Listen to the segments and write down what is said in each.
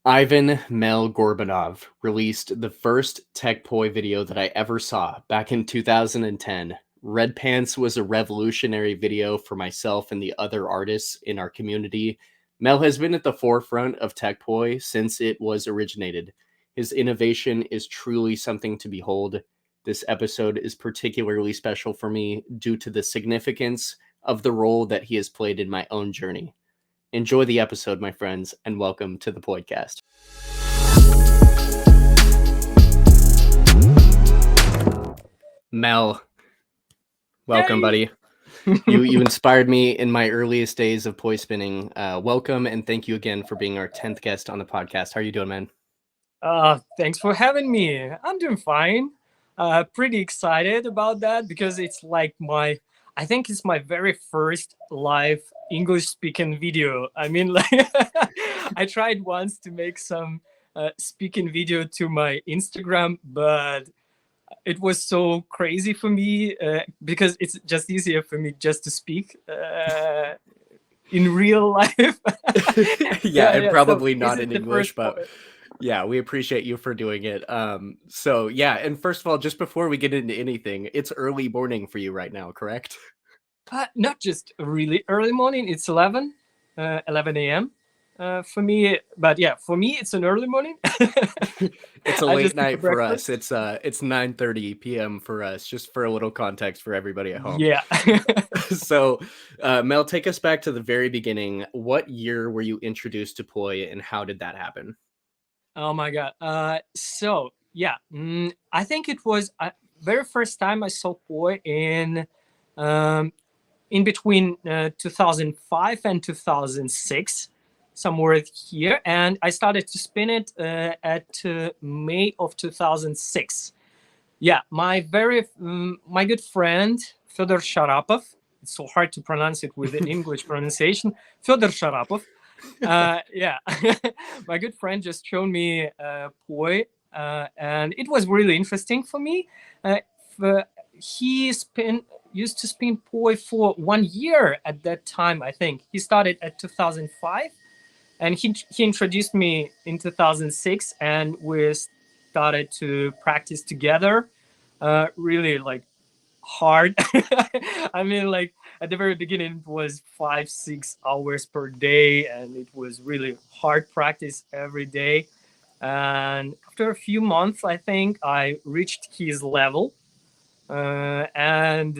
Ivan Mel Gorbunov released the first tech poi video that I ever saw back in 2010. Red Pants was a revolutionary video for myself and the other artists in our community. Mel has been at the forefront of tech poi since it was originated. His innovation is truly something to behold. This episode is particularly special for me due to the significance of the role that he has played in my own journey. Enjoy the episode, my friends, and welcome to the Poidcast. Mel, welcome, buddy. You inspired me in my earliest days of poi spinning. Welcome, and thank you again for being our 10th guest on the podcast. How are you doing, man? Thanks for having me. I'm doing fine. Pretty excited about that because it's like I think it's my very first live English speaking video. I mean, like, I tried once to make some speaking video to my Instagram, but it was so crazy for me because it's just easier for me just to speak in real life. And probably so not in English, but yeah, we appreciate you for doing it. And first of all, just before we get into anything, it's early morning for you right now, correct? Not just really early morning. It's 11 a.m. For me, but yeah, for me it's an early morning. It's a late night for us. It's 9:30 p.m. for us, just for a little context for everybody at home. Yeah. So, Mel, take us back to the very beginning. What year were you introduced to poi, and how did that happen? Oh my God. I think it was very first time I saw poi in between 2005 and 2006, somewhere here, and I started to spin it at May of 2006. Yeah, my good friend Fyodor Sharapov. It's so hard to pronounce it with an English pronunciation. Fyodor Sharapov. My good friend just showed me poi, and it was really interesting for me. He used to spin poi for 1 year at that time. I think he started at 2005, and he introduced me in 2006, and we started to practice together. Really like hard. I mean, like at the very beginning it was 5-6 hours per day, and it was really hard practice every day. And after a few months, I think I reached his level. As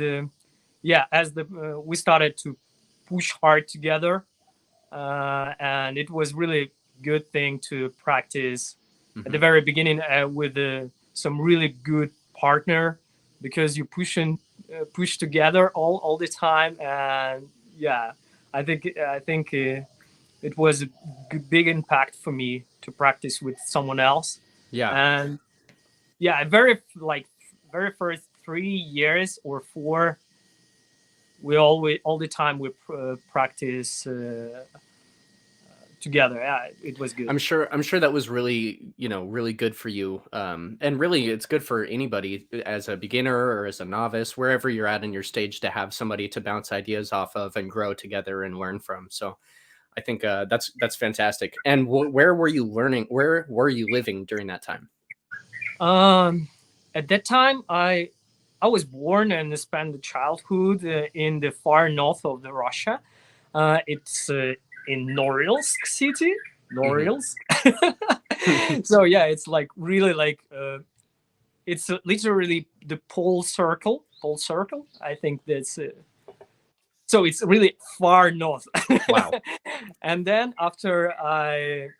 we started to push hard together, and it was really good thing to practice at the very beginning with some really good partner, because you push together all the time. And yeah, I think it was a big impact for me to practice with someone else. And very first 3 years or 4, we all the time we practice together. Yeah, it was good. I'm sure that was really good for you, and really it's good for anybody as a beginner or as a novice, wherever you're at in your stage, to have somebody to bounce ideas off of and grow together and learn from. So I think that's fantastic. And where were you learning? Where were you living during that time? At that time, I was born and spent the childhood in the far north of Russia. It's in Norilsk city. Norilsk. So yeah, it's like really like it's literally the pole circle. I think that's. So it's really far north. Wow. And then after I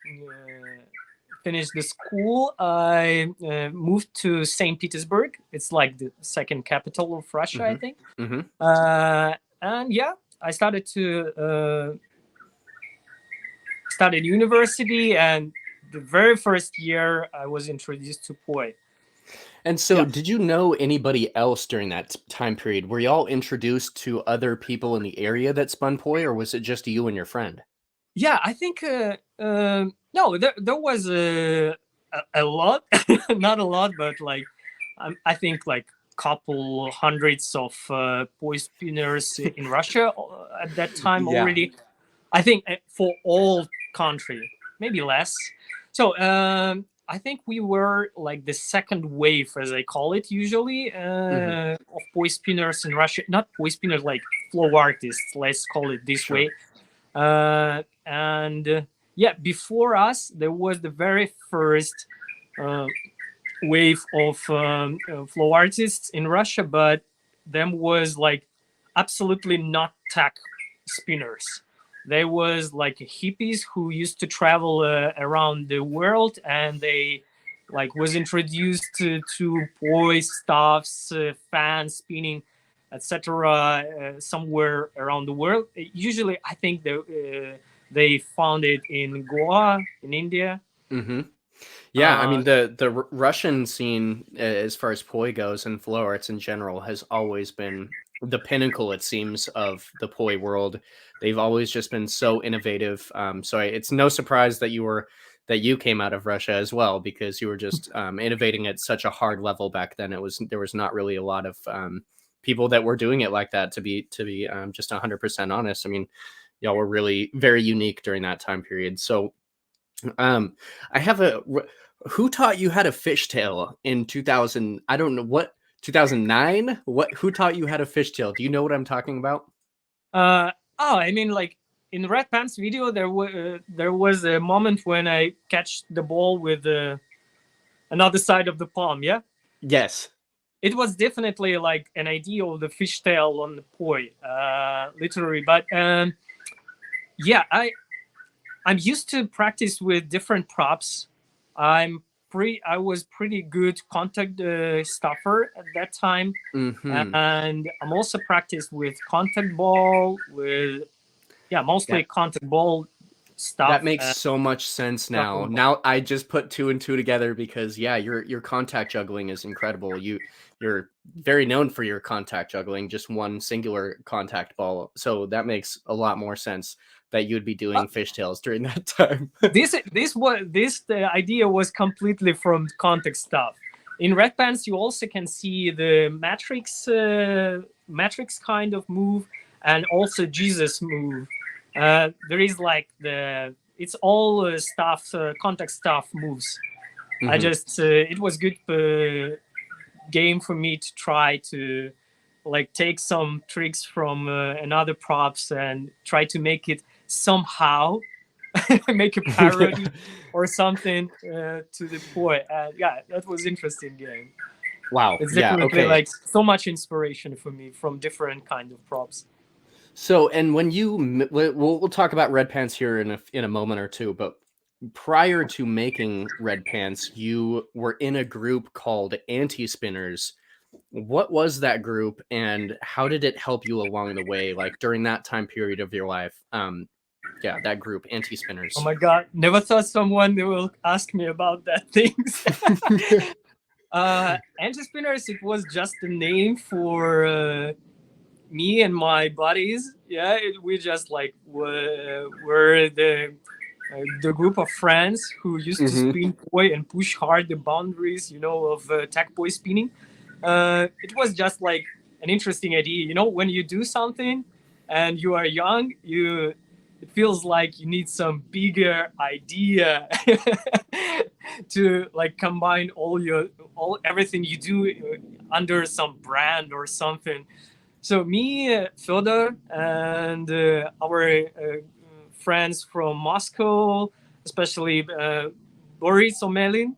finished the school, I moved to St. Petersburg. It's like the second capital of Russia, I think. And yeah, I started to studied university, and the very first year I was introduced to poi. And so did you know anybody else during that time period? Were y'all introduced to other people in the area that spun poi, or was it just you and your friend? Yeah, I think no, there was a lot, not a lot, but like I think like couple hundreds of poi spinners in Russia at that time already. I think for all country, maybe less. So I think we were like the second wave, as I call it usually, of poi spinners in Russia. Not poi spinners, like flow artists, let's call it this way. And yeah, before us, there was the very first wave of flow artists in Russia, but them was like absolutely not tech spinners. They was like hippies who used to travel around the world, and they like was introduced to poi stuffs, fan spinning, etc. Somewhere around the world. Usually, I think they found it in Goa in India. Yeah, I mean the Russian scene, as far as poi goes and flow arts in general, has always been the pinnacle, it seems, of the poi world. They've always just been so innovative. So it's no surprise that you came out of Russia as well, because you were just innovating at such a hard level back then. There was not really a lot of people that were doing it like that. To be just 100% honest, I mean, y'all were really very unique during that time period. So I have who taught you how to fishtail in 2000? I don't know what 2009. Who taught you how to fishtail? Do you know what I'm talking about? I mean, like in the Red Pants video, there was a moment when I catch the ball with another side of the palm. Yeah. Yes. It was definitely like an idea of the fishtail on the poi, literally. But yeah, I'm used to practice with different props. I was pretty good contact stuffer at that time, and I'm also practiced with contact ball, with mostly contact ball stuff. That makes so much sense now. Now I just put two and two together, because your contact juggling is incredible. You're very known for your contact juggling, just one singular contact ball. So that makes a lot more sense that you'd be doing fishtails during that time. The idea was completely from contact stuff. In Red Pants, you also can see the matrix kind of move, and also Jesus move. There is like it's all contact stuff moves. I just it was good game for me to try to like take some tricks from another props and try to make it somehow make a parody or something to the poi. Yeah, that was interesting game. Wow. It's definitely like so much inspiration for me from different kind of props. So, and when we'll talk about Red Pants here in a moment or two, but prior to making Red Pants, you were in a group called Anti-Spinners. What was that group, and how did it help you along the way, like during that time period of your life? Yeah, that group, Anti-Spinners. Oh my God, never thought someone will ask me about that things. Anti-Spinners, it was just a name for me and my buddies. Yeah, we just like were the group of friends who used to spin poi and push hard the boundaries, of tech poi spinning. It was just like an interesting idea. When you do something and you are young, it feels like you need some bigger idea to like combine everything you do under some brand or something. So me, Fyodor, and our friends from Moscow, especially Boris Omelin.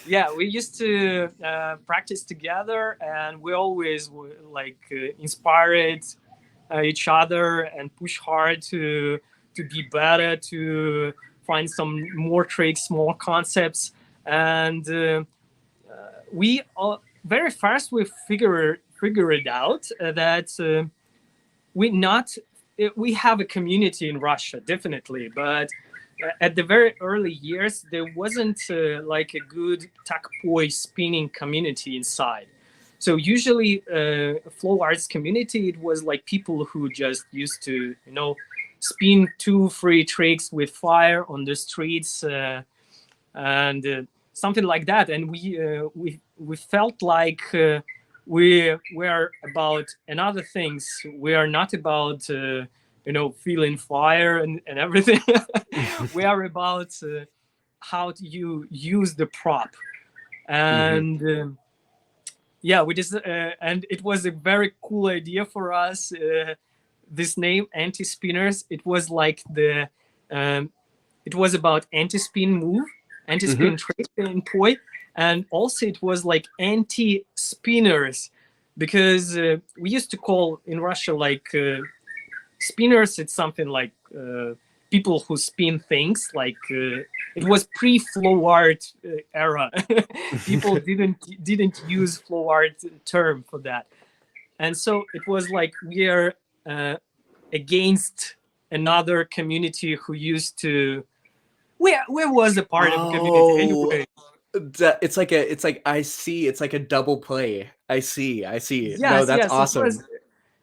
Yeah, we used to practice together, and we always inspired each other and push hard to be better, to find some more tricks, more concepts, and we very fast we figured out that we have a community in Russia, definitely, but at the very early years, there wasn't like a good tech poi spinning community inside. So usually, flow arts community, it was like people who just used to, spin 2-3 tricks with fire on the streets and something like that. And we felt like we were about another things. We are not about feeling fire and everything. We are about how you use the prop. And we just and it was a very cool idea for us. This name, anti-spinners, it was like it was about anti-spin move, anti-spin trick in poi, and also it was like anti-spinners, because we used to call in Russia like spinners. It's something like people who spin things. Like it was pre-flow art era. People didn't use flow art term for that, and so it was like we are against another community who used to. We was a part of a community anyway. It's like I see. It's like a double play. I see. Yes, no, that's awesome.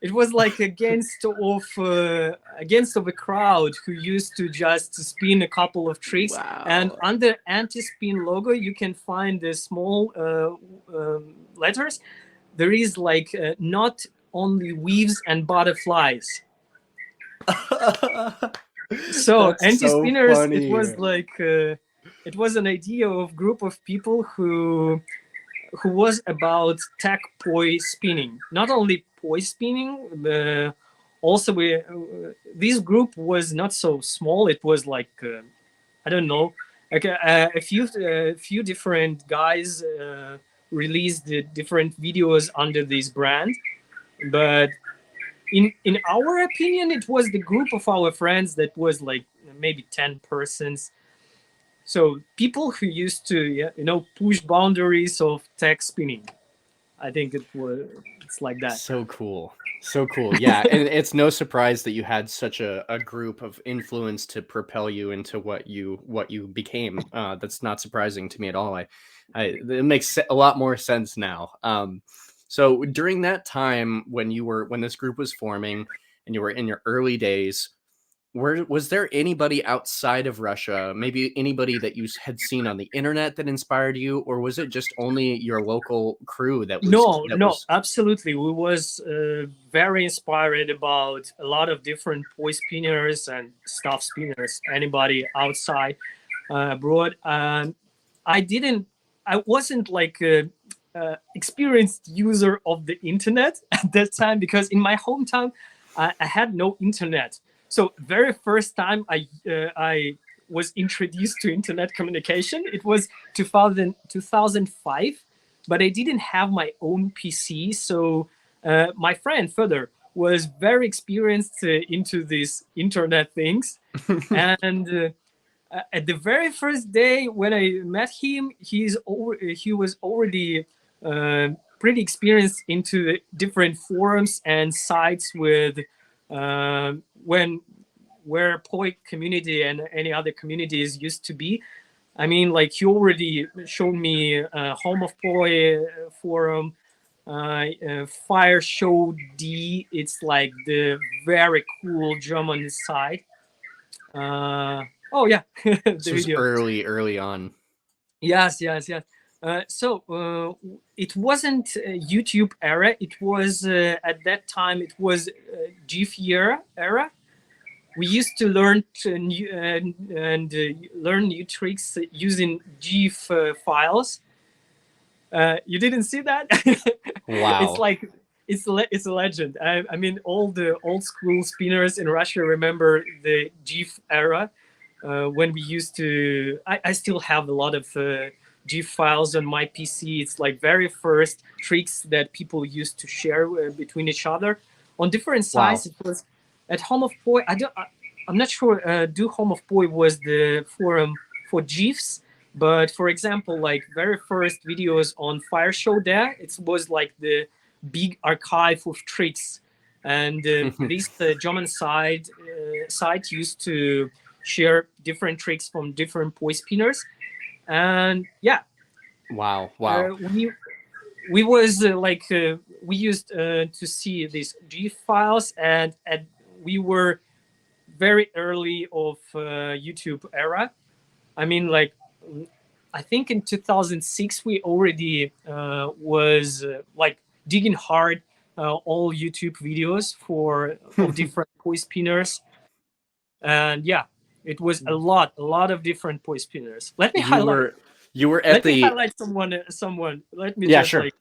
It was like against of a crowd who used to just spin a couple of tricks. Wow. And under anti-spin logo, you can find the small letters. There is like not only weaves and butterflies. So anti-spinners, so it was like it was an idea of group of people who was about tech poi spinning. Not only poi spinning, also this group was not so small. It was like I don't know, like a few different guys released different videos under this brand, but in our opinion, it was the group of our friends that was like maybe 10 persons. So people who used to push boundaries of tech spinning. I think it's like that. So cool. Yeah. And it's no surprise that you had such a group of influence to propel you into what you became. That's not surprising to me at all. It makes a lot more sense now. So during that time when this group was forming and you were in your early days, was there anybody outside of Russia, maybe anybody that you had seen on the internet that inspired you, or was it just only your local crew that was? No, absolutely. We was very inspired about a lot of different poi spinners and staff spinners, anybody outside abroad. I wasn't like experienced user of the internet at that time, because in my hometown I had no internet. So very first time I was introduced to internet communication, it was 2005, but I didn't have my own PC. So my friend further was very experienced into these internet things. And at the very first day when I met him, he was already pretty experienced into different forums and sites with where poi community and any other communities used to be. I mean, like, he already showed me Home of Poi forum, Fire Show D. It's like the very cool German site. Oh yeah, this was early on. Yes. So it wasn't YouTube era. It was at that time. It was GIF era. We used to learn learn new tricks using GIF files. You didn't see that? Wow. It's like it's a legend. I mean, all the old school spinners in Russia remember the GIF era when we used to. I still have a lot of GIF files on my PC. It's like very first tricks that people used to share between each other on different sites. Wow. It was at Home of Poi. I'm not sure. Do Home of Poi was the forum for GIFs? But for example, like very first videos on Fire Show there, it was like the big archive of tricks, and this German site used to share different tricks from different poi spinners, and yeah. Wow. We was we used to see these GIF files, and we were very early of YouTube era. I mean, like, I think in 2006 we already was like digging hard all YouTube videos of different poi spinners, and yeah, it was a lot of different poi spinners. Let me highlight. You were at Let the. me highlight someone. Let me Yeah, just sure. like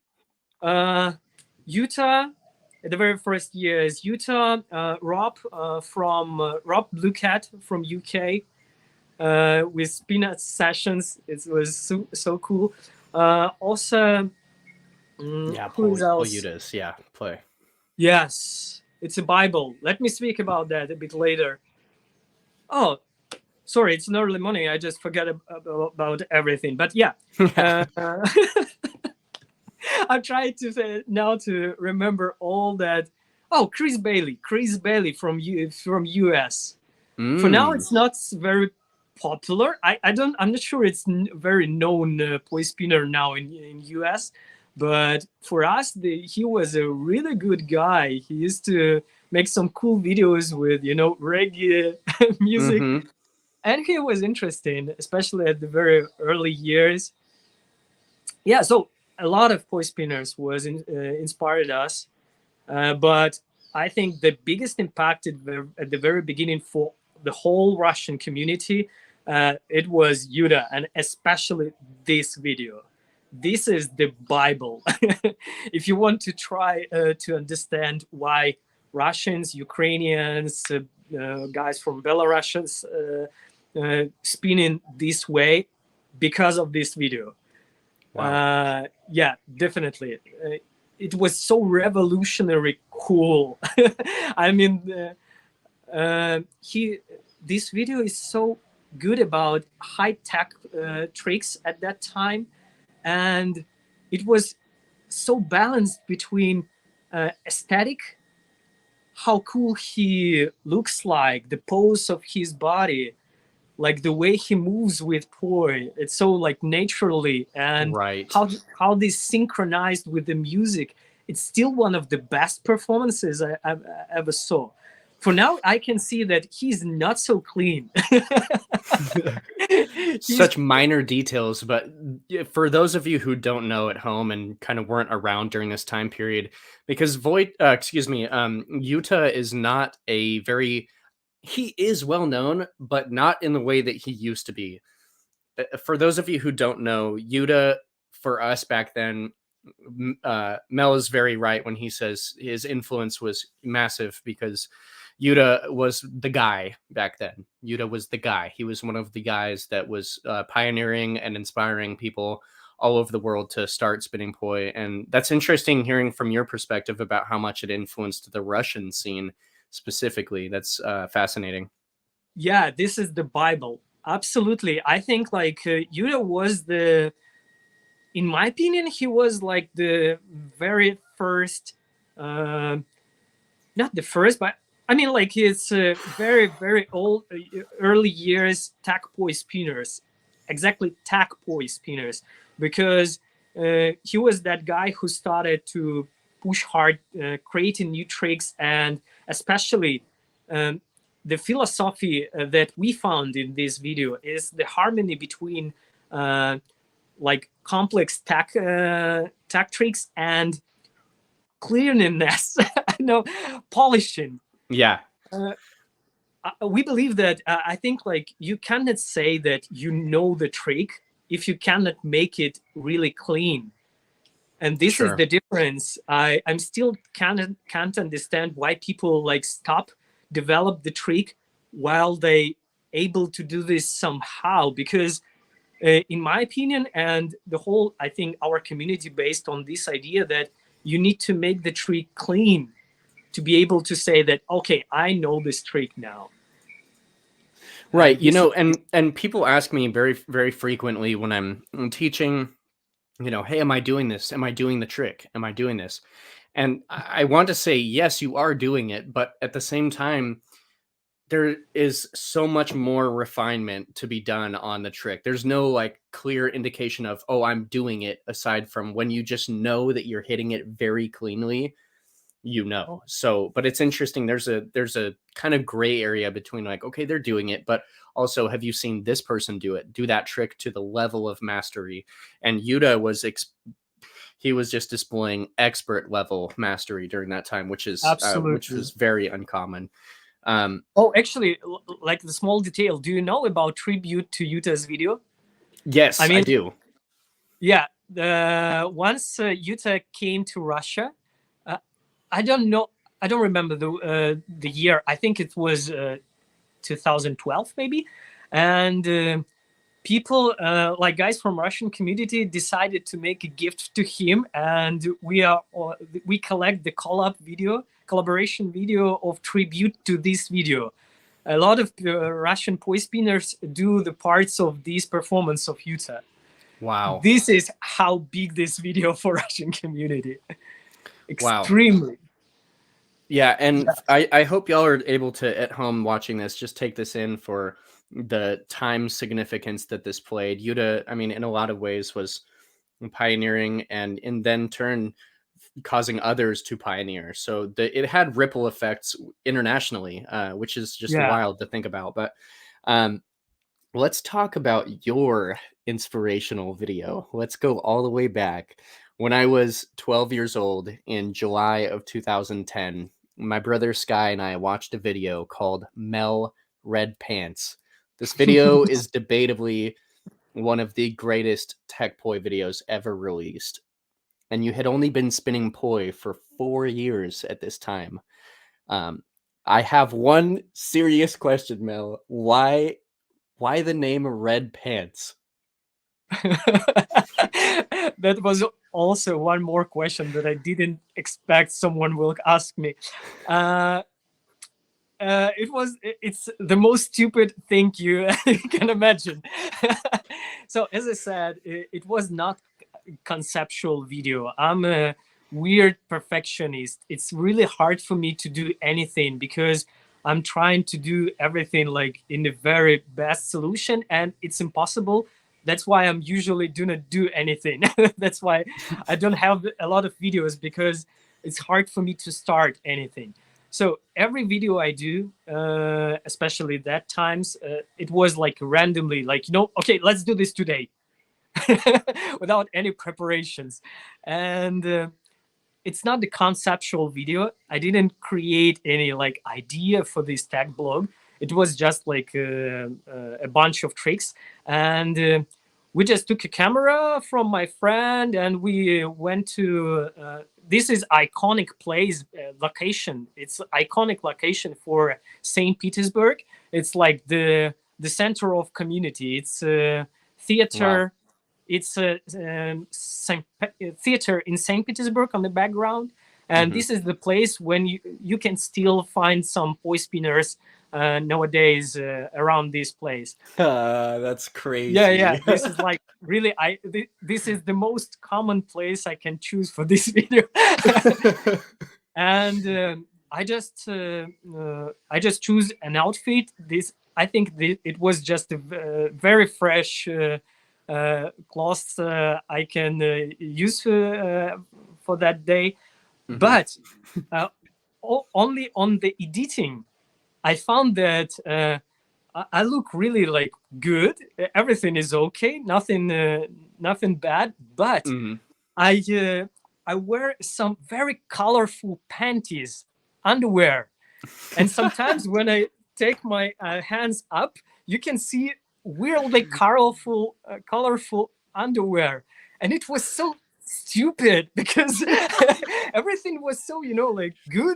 Yuta. The very first year is Yuta, Rob from Rob Blue Cat from UK, with spinach sessions. It was so cool. Also, Yeah, who is else? Yutas, yeah, play. Yes, it's a Bible. Let me speak about that a bit later. Oh, sorry, it's an early morning. I just forgot about everything. But yeah, I'm trying to now to remember all that. Oh, Chris Bailey from US. For now, it's not very popular. I'm not sure it's very known poi spinner now in US. But for us, he was a really good guy. He used to make some cool videos with reggae music, and he was interesting, especially at the very early years. Yeah, so a lot of poi spinners was inspired us, but I think the biggest impact at the very beginning for the whole Russian community, it was Yuta, and especially this video. This is the Bible. If you want to try to understand why Russians, Ukrainians, guys from Belarus spinning this way, because of this video. Wow. Yeah, definitely. It was so revolutionary cool. I mean, this video is so good about high-tech tricks at that time, and it was so balanced between aesthetic, how cool he looks like, the pose of his body, like the way he moves with poi. It's so like naturally, and right. how this synchronized with the music. It's still one of the best performances I ever saw. For now, I can see that he's not so clean. Such minor details, but for those of you who don't know at home and kind of weren't around during this time period, because Yuta is not a very, he is well known, but not in the way that he used to be. For those of you who don't know, Yuta, for us back then, Mel is very right when he says his influence was massive, because Yuta was the guy back then. Yuta was the guy. He was one of the guys that was pioneering and inspiring people all over the world to start spinning poi. And that's interesting hearing from your perspective about how much it influenced the Russian scene specifically. That's fascinating. Yeah, this is the Bible. Absolutely. I think like Yuta was in my opinion, he was like the very first, not the first, but I mean, like his very, very early years tag poi spinners, exactly tag poi spinners, because he was that guy who started to push hard, creating new tricks, and especially the philosophy that we found in this video is the harmony between like complex tag tricks and cleanliness, polishing. Yeah. We believe that I think like you cannot say that you know the trick if you cannot make it really clean. And this is the difference. I'm still can't understand why people like stop develop the trick while they able to do this somehow, because in my opinion, and the whole, I think our community based on this idea that you need to make the trick clean to be able to say that, okay, I know this trick now. Right. And people ask me very, very frequently when I'm teaching, hey, am I doing this? Am I doing the trick? Am I doing this? And I want to say, yes, you are doing it. But at the same time, there is so much more refinement to be done on the trick. There's no like clear indication of, oh, I'm doing it, aside from when you just know that you're hitting it very cleanly, So, but it's interesting. There's a kind of gray area between like, okay, they're doing it, but also, have you seen this person do that trick to the level of mastery? And Yuta he was just displaying expert level mastery during that time, which Absolutely. was very uncommon. Oh, actually, like the small detail, do you know about tribute to Yuta's video? Yes, I do. Yeah, once Yuta came to Russia, I don't remember the year. I think it was 2012 maybe, and people like guys from Russian community decided to make a gift to him, and we collect the collaboration video of tribute to this video. A lot of Russian poi spinners do the parts of this performance of Yuta. Wow. This is how big this video for Russian community. Extremely. Wow. Yeah, and I hope y'all are able to, at home watching this, just take this in for the time significance that this played. Yuta, I mean, in a lot of ways was pioneering and in then turn causing others to pioneer. So it had ripple effects internationally, which is just wild to think about. But let's talk about your inspirational video. Let's go all the way back. When I was 12 years old in July of 2010, my brother Sky and I watched a video called Mel Red Pants. This video is debatably one of the greatest tech poi videos ever released. And you had only been spinning poi for 4 years at this time. I have one serious question, Mel. Why the name Red Pants? That was also one more question that I didn't expect someone will ask me. It's the most stupid thing you can imagine. So as I said, it was not conceptual video. I'm a weird perfectionist. It's really hard for me to do anything because I'm trying to do everything like in the very best solution, and it's impossible. That's why I'm usually do not do anything. That's why I don't have a lot of videos, because it's hard for me to start anything. So every video I do, especially that times, it was like randomly, like, okay, let's do this today. Without any preparations. And it's not the conceptual video. I didn't create any like idea for this tech blog. It was just like a bunch of tricks. And we just took a camera from my friend and we went to, this is iconic place location. It's iconic location for St. Petersburg. It's like the center of community. It's a theater. Wow. It's a theater in St. Petersburg on the background. And this is the place when you can still find some poi spinners nowadays around this place. That's crazy. Yeah. This is like really, this is the most common place I can choose for this video. And I just choose an outfit. I think it was just a very fresh clothes I can use for that day. But only on the editing, I found that I look really like good. Everything is okay, nothing bad. But I wear some very colorful panties, underwear, and sometimes when I take my hands up, you can see weirdly colorful underwear, and it was so stupid because everything was so like good.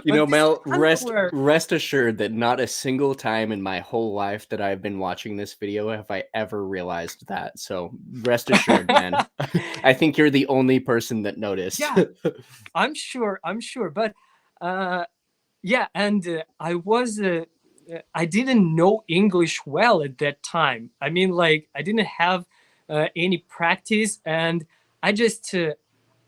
Mel, rest assured that not a single time in my whole life that I've been watching this video have I ever realized that. So rest assured, man. I think you're the only person that noticed. Yeah, I'm sure. But yeah, and I didn't know English well at that time. I mean, like, I didn't have any practice, and I just,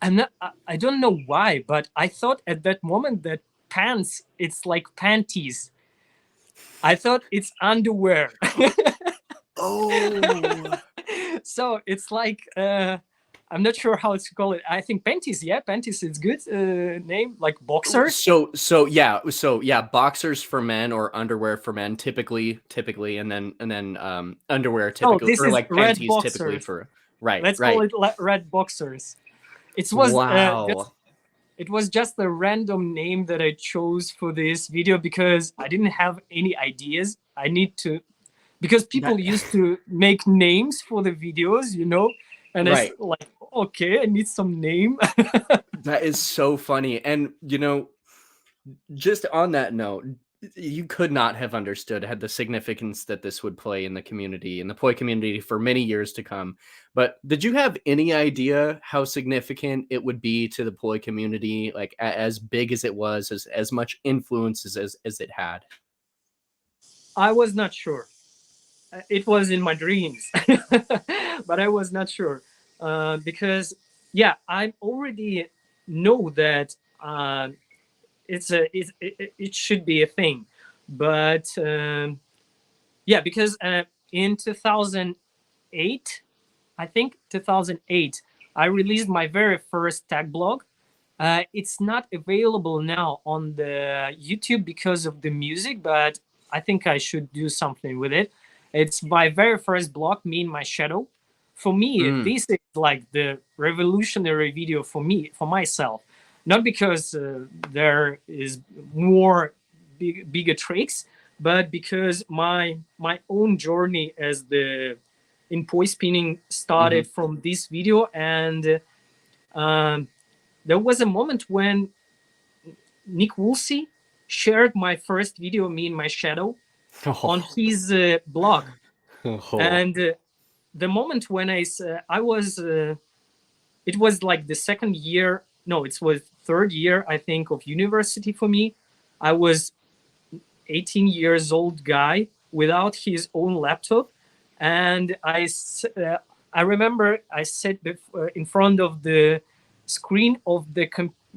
I don't know why, but I thought at that moment that pants, it's like panties. I thought it's underwear. Oh. So it's like, I'm not sure how to call it. I think panties. Yeah, panties is good name, like boxers. So yeah, boxers for men or underwear for men typically, and then underwear typically, or like panties typically for right. Let's call it red boxers. It was Wow. it was just a random name that I chose for this video because I didn't have any ideas. I need to, because people That- used to make names for the videos, you know, and Right. I like, okay, I need some name. That is so funny. And, you know, just on that note, you could not have understood had the significance that this would play in the community, in the poi community for many years to come. But did you have any idea how significant it would be to the poi community, like as big as it was, as much influence as it had? I was not sure. It was in my dreams, but I was not sure because, yeah, I already know that it should be a thing, but yeah, because in 2008, I think 2008, I released my very first tag blog. It's not available now on the YouTube because of the music, but I think I should do something with it. It's my very first blog, Me and My Shadow. For me, this is like the revolutionary video for me, for myself. Not because there is more bigger tricks, but because my own journey as the in poi spinning started from this video, and there was a moment when Nick Woolsey shared my first video, Me and My Shadow, on his blog. And the moment when I was, it was like the second year, no, it was third year, I think, of university for me. I was 18 years old guy without his own laptop. And I remember I sat in front of the screen of the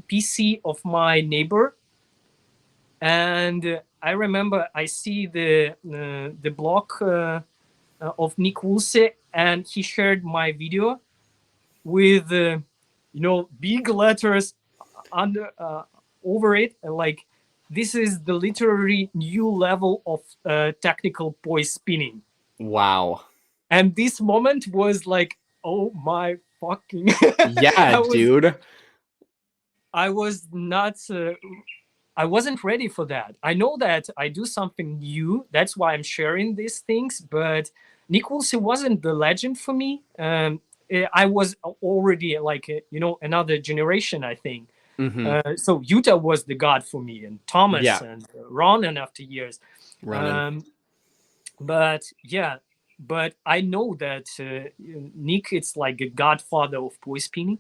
PC of my neighbor, and I remember I see the blog of Nick Woolsey, and he shared my video with big letters under over it, like, this is the literary new level of technical poi spinning. Wow. And this moment was like, oh my fucking yeah, dude. I was not I wasn't ready for that. I know that I do something new, that's why I'm sharing these things, but Nick Woolsey wasn't the legend for me. I was already like another generation, I think. So Yuta was the god for me, and Thomas and Ronan after years. But yeah, but I know that Nick, it's like a godfather of poi spinning.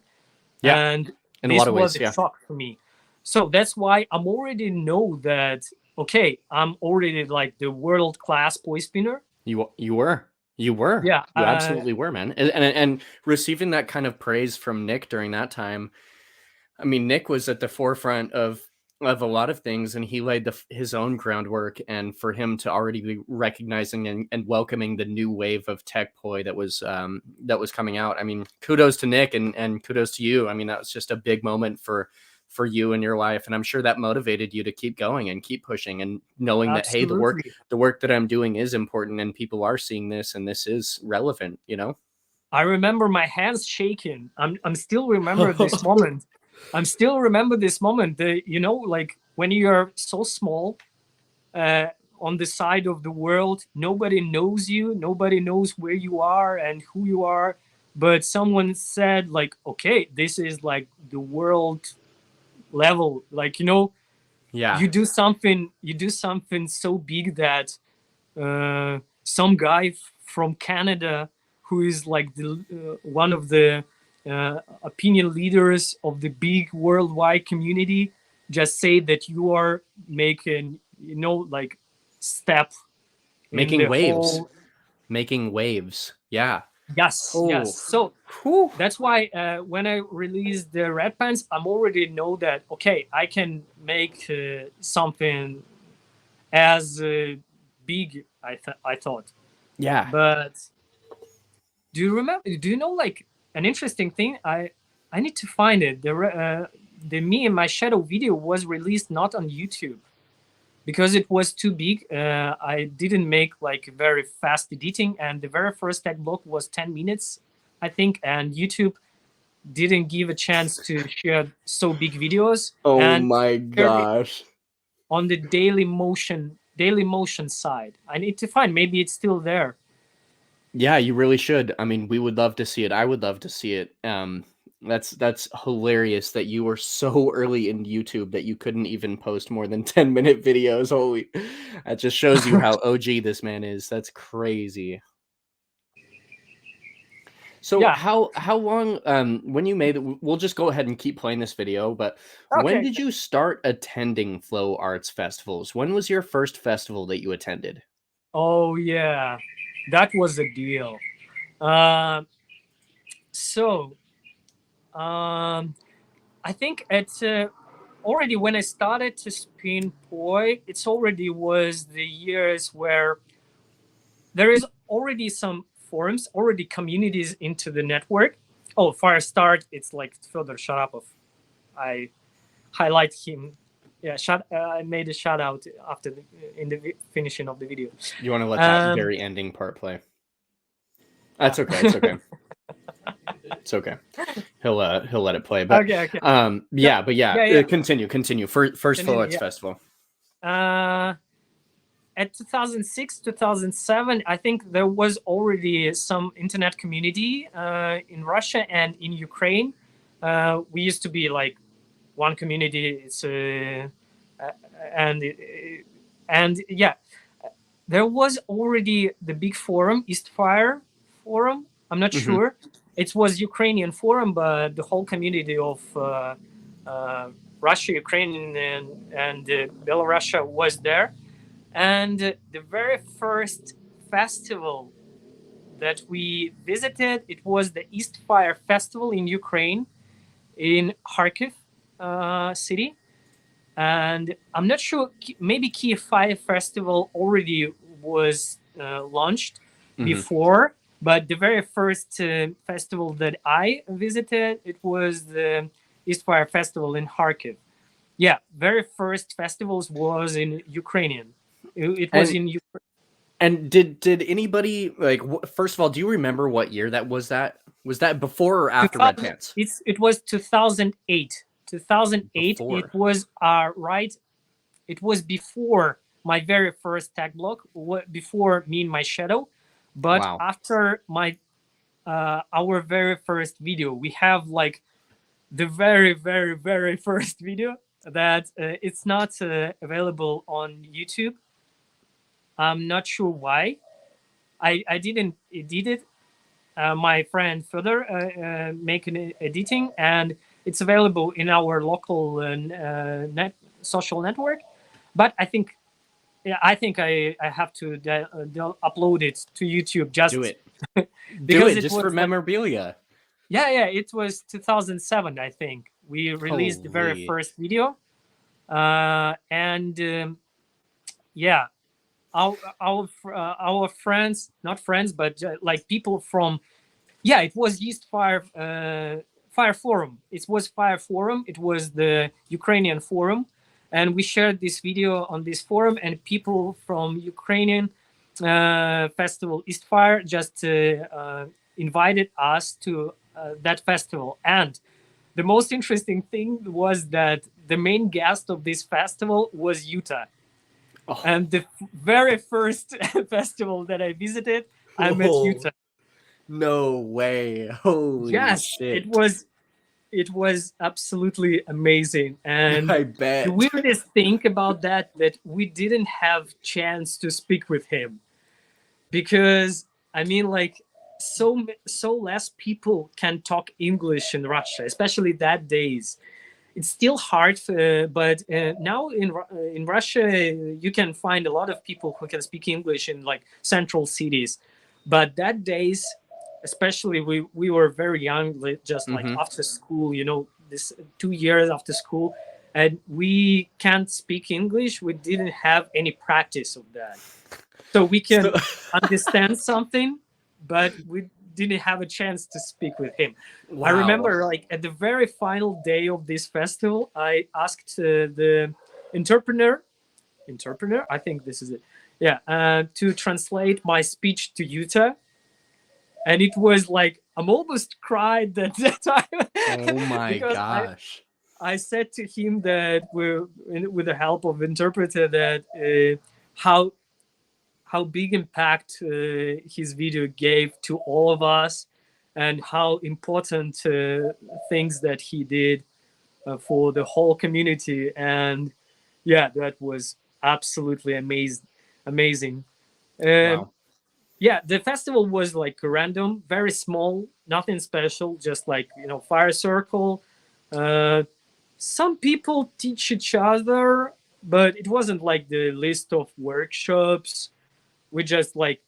And in this a lot of was ways, a shock for me. So that's why I'm already know that, okay, I'm already like the world-class poi spinner. You were. Yeah, you absolutely were, man. And receiving that kind of praise from Nick during that time, I mean, Nick was at the forefront of a lot of things, and he laid his own groundwork. And for him to already be recognizing and welcoming the new wave of tech poi that was coming out, I mean, kudos to Nick and kudos to you. I mean, that was just a big moment for you in your life, and I'm sure that motivated you to keep going and keep pushing, and knowing that, hey, the work that I'm doing is important, and people are seeing this, and this is relevant. I remember my hands shaking. I'm still remember this moment. I'm still remember this moment. Like when you're so small on the side of the world, nobody knows you, nobody knows where you are and who you are, but someone said, like, okay, this is like the world level, like, you do something so big that some guy from Canada, who is like the one of the opinion leaders of the big worldwide community, just say that you are making like step making waves. Yes. So that's why when I release the Red Pants, I'm already know that, okay, I can make something as big. I thought. Yeah. But do you know like an interesting thing? I need to find it. The Me and My Shadow video was released not on YouTube because it was too big. I didn't make like very fast editing, and the very first tech blog was 10 minutes, I think, and YouTube didn't give a chance to share so big videos. Oh and my gosh. on the Dailymotion side. I need to find, maybe it's still there. Yeah, you really should. I mean, we would love to see it. I would love to see it. That's hilarious that you were so early in YouTube that you couldn't even post more than 10-minute videos. Holy, that just shows you how OG this man is. That's crazy. So Yeah. how long when you made it, we'll just go ahead and keep playing this video, but when Okay. did you start attending Flow Arts festivals? When was your first festival that you attended? Oh yeah, that was a deal. So I think it's already when I started to spin poi, it's already was the years where there is already some forums, already communities into the network. Oh, Firestart, it's like Fyodor Sharapov. I highlight him. Yeah, I made a shout out after in the finishing of the video. You want to let that very ending part play? That's okay. It's okay. It's okay. He'll let it play. But okay. Yeah. Continue. First Flow Arts festival. At 2006, 2007, I think there was already some internet community in Russia and in Ukraine. We used to be like one community. It's and yeah, there was already the big forum, Eastfire forum. I'm not sure. It was Ukrainian forum, but the whole community of Russia, Ukraine, and Belarus was there. And the very first festival that we visited, it was the Eastfire Festival in Ukraine, in Kharkiv city. And I'm not sure, maybe Kiev Fire Festival already was launched before, but the very first festival that I visited, it was the Eastfire Festival in Kharkiv. Yeah, very first festivals was in Ukrainian. It was in Ukraine. And did anybody, like, first of all, do you remember what year that was? That was that before or after Red Pants? It was 2008. 2008. Before. It was right. It was before my very first tag block. Before me and my shadow, but after my our very first video. We have like the very first video that it's not available on YouTube. I'm not sure why. I didn't edit it. My friend Fyodor make an editing, and it's available in our local social network. But I think I have to upload it to YouTube. Just do it. Because just for memorabilia. Yeah, it was 2007, I think. We released the very first video, and yeah, our friends, not friends, but like people from, it was Eastfire Fire Forum. It was Fire Forum. It was the Ukrainian forum, and we shared this video on this forum, and people from Ukrainian festival Eastfire just invited us to that festival. And the most interesting thing was that the main guest of this festival was Yuta. And the very first festival that I visited, I met Yuta. No way. Holy shit. It was absolutely amazing. And I bet. The weirdest thing about that we didn't have chance to speak with him, because I mean, like, so less people can talk English in Russia, especially that days. It's still hard, but now in Russia you can find a lot of people who can speak English in like central cities. But that days, especially we were very young, just like after school, this 2 years after school, and we can't speak English. We didn't have any practice of that, so we can understand something, but we didn't have a chance to speak with him. Wow. I remember, like, at the very final day of this festival, I asked the interpreter, I think this is it, to translate my speech to Yuta. And it was like I'm almost cried at that time. Oh my because gosh. I said to him that with the help of interpreter that how big impact his video gave to all of us, and how important things that he did for the whole community. And yeah, that was absolutely amazing. Um, Wow. yeah, the festival was like random, very small, nothing special, just like, fire circle. Uh, some people teach each other, but it wasn't like the list of workshops. We just like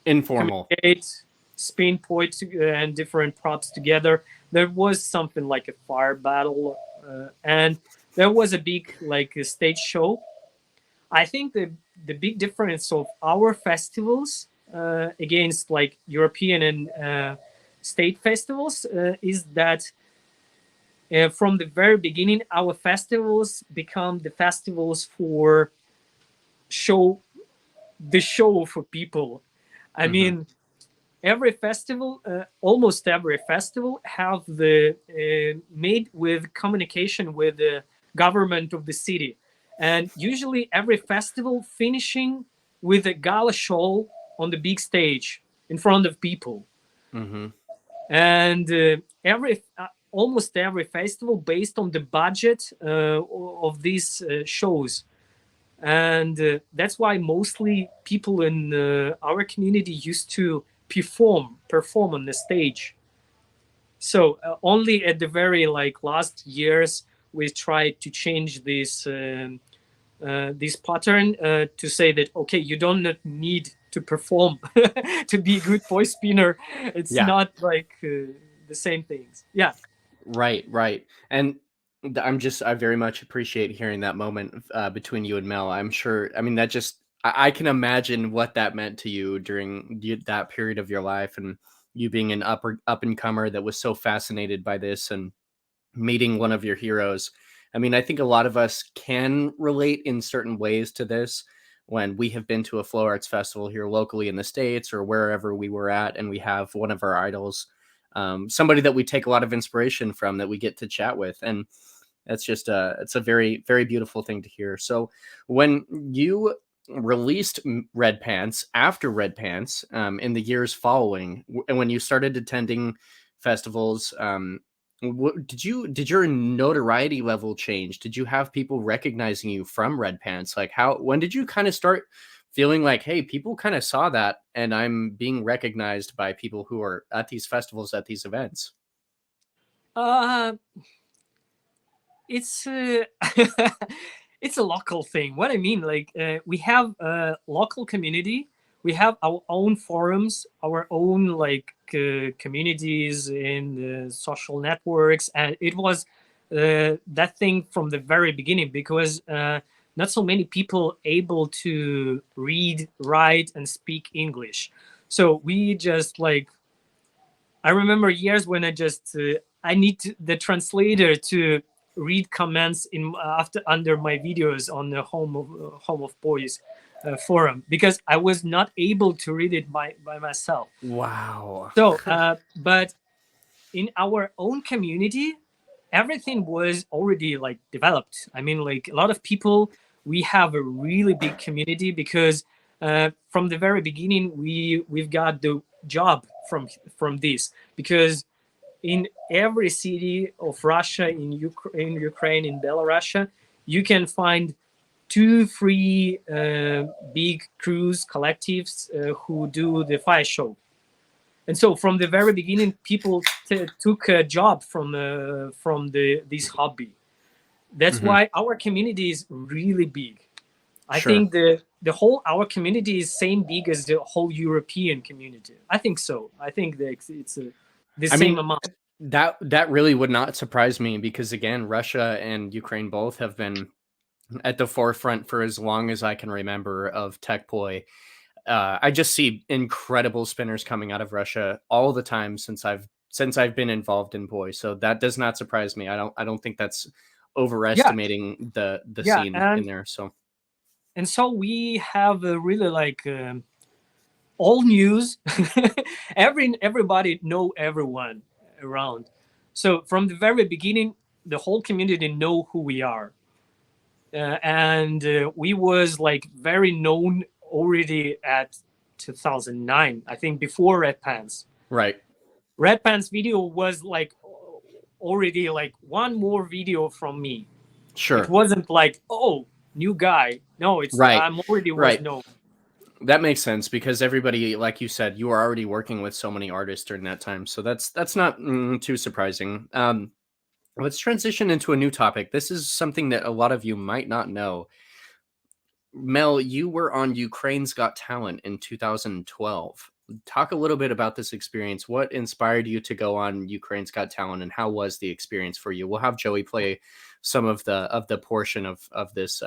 Informal. communicate, spin points and different props together. There was something like a fire battle, and there was a big like a stage show. I think the big difference of our festivals against like European and state festivals is that from the very beginning, our festivals become the festivals for show the show for people. I mean, every festival, almost every festival, have the made with communication with the government of the city, and usually every festival finishing with a gala show on the big stage in front of people. Mm-hmm. And every almost every festival based on the budget of these shows. And that's why mostly people in our community used to perform on the stage. So only at the very like last years we tried to change this pattern to say that okay, you don't need to perform to be a good voice spinner. It's Yeah. not like the same things. Yeah. Right. And I very much appreciate hearing that moment between you and Mel. I'm sure, I mean, that just, I can imagine what that meant to you during that period of your life, and you being an up and comer that was so fascinated by this and meeting one of your heroes. I mean, I think a lot of us can relate in certain ways to this when we have been to a flow arts festival here locally in the States or wherever we were at, and we have one of our idols, somebody that we take a lot of inspiration from, that we get to chat with. And that's just it's a very, very beautiful thing to hear. So when you released Red Pants after Red Pants in the years following, and when you started attending festivals, did your notoriety level change? Did you have people recognizing you from Red Pants? Like when did you kind of start feeling like, hey, people kind of saw that and I'm being recognized by people who are at these festivals, at these events? Uh, it's it's a local thing. What I mean, like we have a local community, we have our own forums, our own like communities in social networks, and it was that thing from the very beginning, because not so many people able to read, write, and speak English. So we just like, I remember years when I need the translator to read comments in after under my videos on the Home of Boys forum, because I was not able to read it by myself. Wow. So, but in our own community, everything was already like developed. I mean, like a lot of people, we have a really big community because from the very beginning we've got the job from this, because in every city of Russia, in Ukraine, in Belarus, you can find 2-3 big crews collectives who do the fire show. And so from the very beginning, people took a job from this hobby. That's why our community is really big. I think the whole our community is same big as the whole European community. I think so. I think that it's the same amount. That really would not surprise me, because again, Russia and Ukraine both have been at the forefront for as long as I can remember of tech poi. I just see incredible spinners coming out of Russia all the time since I've been involved in poi. So that does not surprise me. I don't think that's overestimating the scene in there. So and so we have a really like all news. Everybody know everyone around. So from the very beginning, the whole community know who we are, and we was like very known already at 2009. I think before Red Pants. Right. Red Pants video was like already like one more video from me. Sure. It wasn't like, oh, new guy. No, it's Right. I'm already was Right. known. That makes sense because everybody, like you said, you were already working with so many artists during that time. So that's not too surprising. Let's transition into a new topic. This is something that a lot of you might not know. Mel, you were on Ukraine's Got Talent in 2012. Talk a little bit about this experience. What inspired you to go on Ukraine's Got Talent, and how was the experience for you? We'll have Joey play some of the portion of this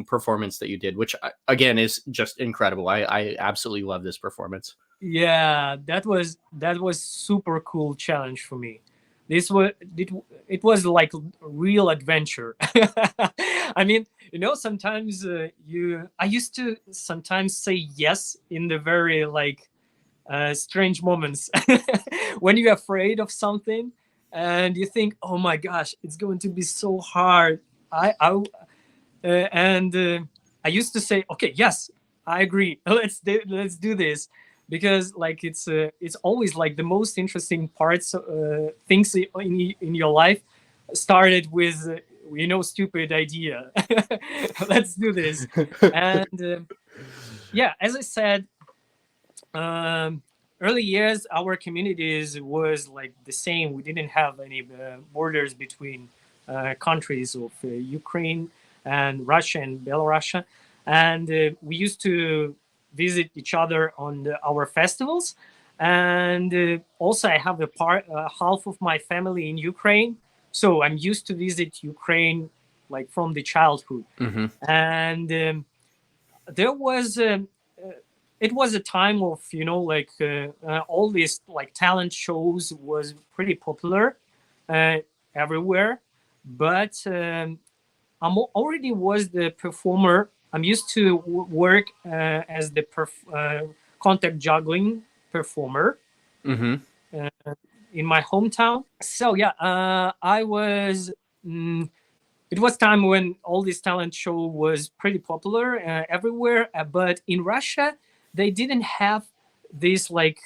performance that you did, which again is just incredible. I absolutely love this performance. Yeah, that was super cool challenge for me. It was like a real adventure. I mean, sometimes I used to sometimes say yes in the very like strange moments when you're afraid of something and you think, oh my gosh, it's going to be so hard. I used to say, okay, yes, I agree. Let's do this, because like it's always like the most interesting parts, things in your life started with stupid idea. Let's do this. And yeah, as I said, early years our communities was like the same. We didn't have any borders between countries of Ukraine and Russia and Belarus, and we used to visit each other on our festivals. And also I have half of my family in Ukraine, so I'm used to visit Ukraine like from the childhood. Mm-hmm. And there was it was a time of all these like talent shows was pretty popular everywhere, but I'm already was the performer. I'm used to work as the contact juggling performer. Mm-hmm. In my hometown. So yeah, I was. It was time when all this talent show was pretty popular everywhere, but in Russia they didn't have this like.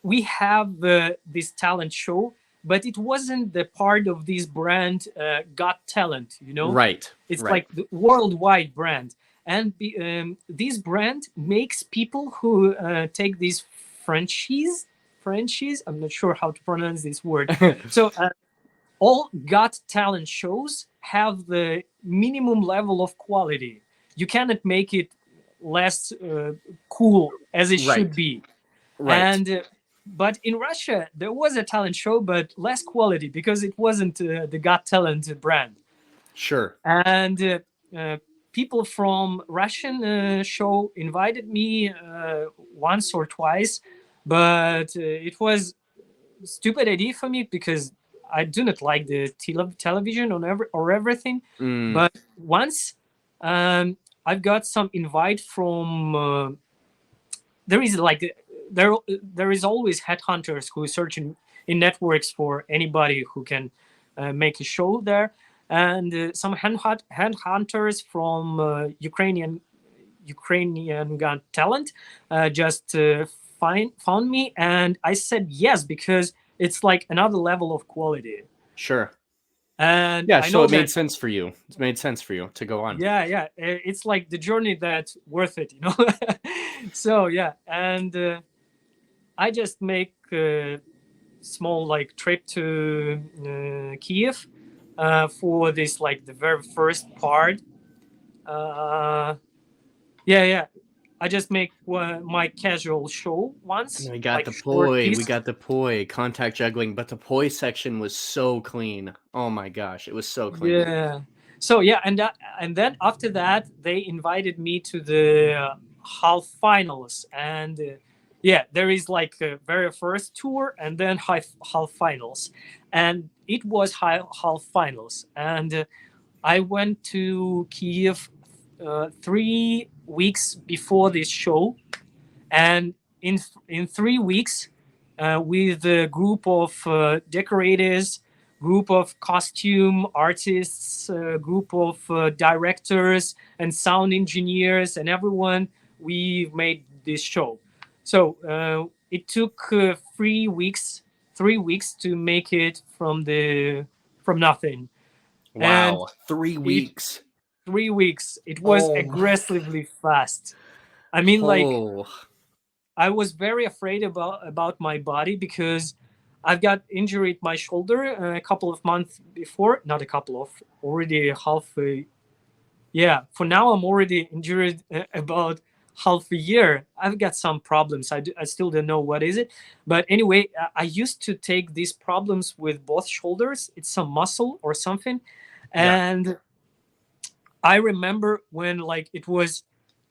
We have this talent show, but it wasn't the part of this brand Got Talent. Right. It's right. like the worldwide brand, and this brand makes people who take these franchise. I'm not sure how to pronounce this word. So all Got Talent shows have the minimum level of quality. You cannot make it less cool as it should be. Right. And but in Russia there was a talent show, but less quality because it wasn't the Got Talent brand. Sure. And people from Russian show invited me once or twice, but it was a stupid idea for me because I do not like the television or everything. But once I've got some invite from there is always headhunters who are searching in networks for anybody who can make a show there, and some headhunters from Ukrainian Got Talent just found me, and I said yes because it's like another level of quality. Sure. And yeah, I so know it made sense for you. It made sense for you to go on. Yeah, it's like the journey that's worth it, So yeah, and I just make a small like trip to Kiev for this like the very first part. Yeah. I just make my casual show once. We got like the short poi. piece. We got the poi contact juggling, but the poi section was so clean. Oh my gosh, it was so clean. Yeah. So yeah, and then after that they invited me to the half finals, and yeah, there is like a very first tour and then half finals, and it was half finals, and I went to Kiev 3 weeks before this show, And in 3 weeks, with a group of decorators, group of costume artists, group of directors and sound engineers and everyone, we made this show. So it took 3 weeks, 3 weeks to make it from nothing. And Wow, 3 it weeks. 3 weeks. It was Oh, aggressively fast. I mean, like, oh, I was very afraid about my body because I've got injured my shoulder a couple of months before. Not a couple of, already half a, yeah. For now, I'm already injured about half a year. I've got some problems. I still don't know what is it, but anyway, I used to take these problems with both shoulders. It's some muscle or something, yeah. and I remember when like it was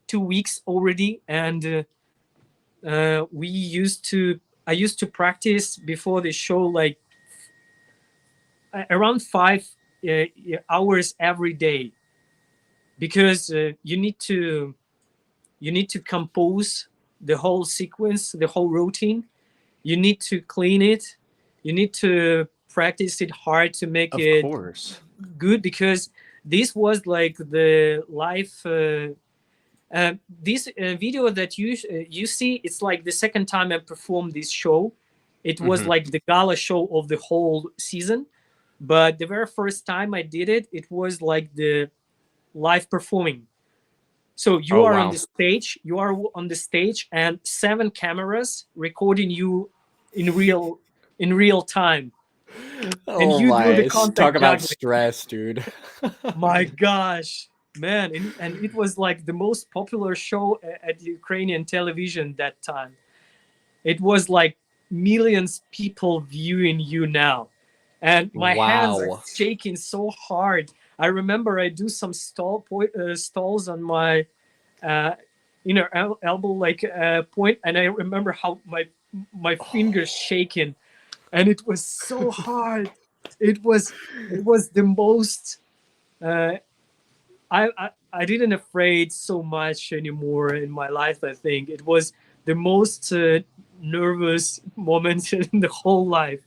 2 weeks already, and I used to practice before the show like around 5 hours every day, because you need to compose the whole sequence, the whole routine. You need to clean it. You need to practice it hard to make Of it course. good, because this was like the life. This video that you see, it's like the second time I performed this show. It was Mhm. like the gala show of the whole season, but the very first time I did it, it was like the live performing. So you Oh, are on wow. the stage, and 7 cameras recording you in real time, and Oh you do the my, talk contact about juggling. stress, dude. My gosh, man. And it was like the most popular show at Ukrainian television that time. It was like millions people viewing you now. And my hands are Wow. shaking so hard. I remember I do some stalls on my uh, inner elbow like point, and I remember how my fingers shaking, and it was so hard. It was the most uh, I didn't afraid so much anymore in my life. I think it was the most nervous moment in the whole life.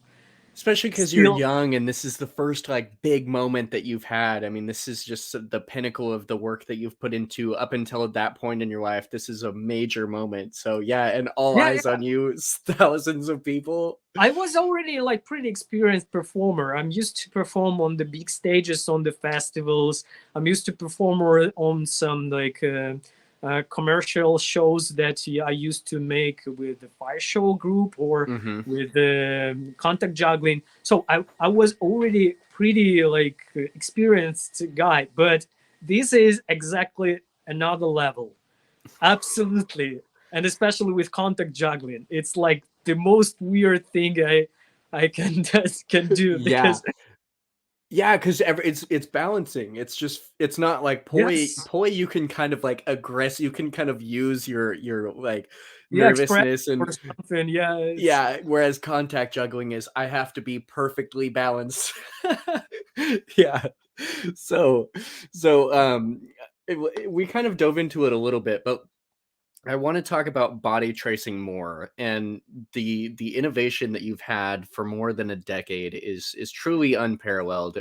Especially because you're Still, young and this is the first like big moment that you've had. I mean, this is just the pinnacle of the work that you've put into up until that point in your life. This is a major moment. So yeah, and all yeah, eyes yeah. on you, thousands of people. I was already like pretty experienced performer. I'm used to perform on the big stages, on the festivals. I'm used to perform on some like commercial shows that I used to make with the Fire Show group or Hmm. with the contact juggling. So I was already pretty like experienced guy, but this is exactly another level. Absolutely. And especially with contact juggling, it's like the most weird thing I can can do, Yeah. because Yeah, because it's balancing. It's just it's not like yes, poi. You can kind of like you can kind of use your like yeah, express nervousness or and something. Yeah, it's yeah, whereas contact juggling is I have to be perfectly balanced. Yeah. So we kind of dove into it a little bit, but I want to talk about body tracing more, and the innovation that you've had for more than a decade is truly unparalleled.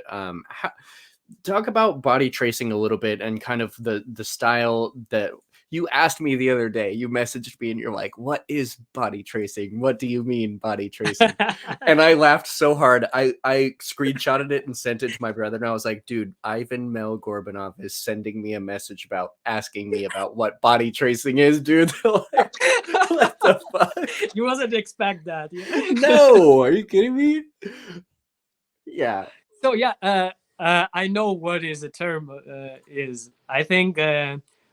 Talk about body tracing a little bit and kind of the style that you asked me the other day. You messaged me and you're like, "What is body tracing? What do you mean body tracing?" And I laughed so hard. I screenshotted it and sent it to my brother, and I was like, "Dude, Ivan Mel Gorbunov is sending me a message about asking me about what body tracing is, dude." Like, what the fuck? you wasn't expect that. Yeah. No, are you kidding me? Yeah. So yeah, I know what is the term is. I think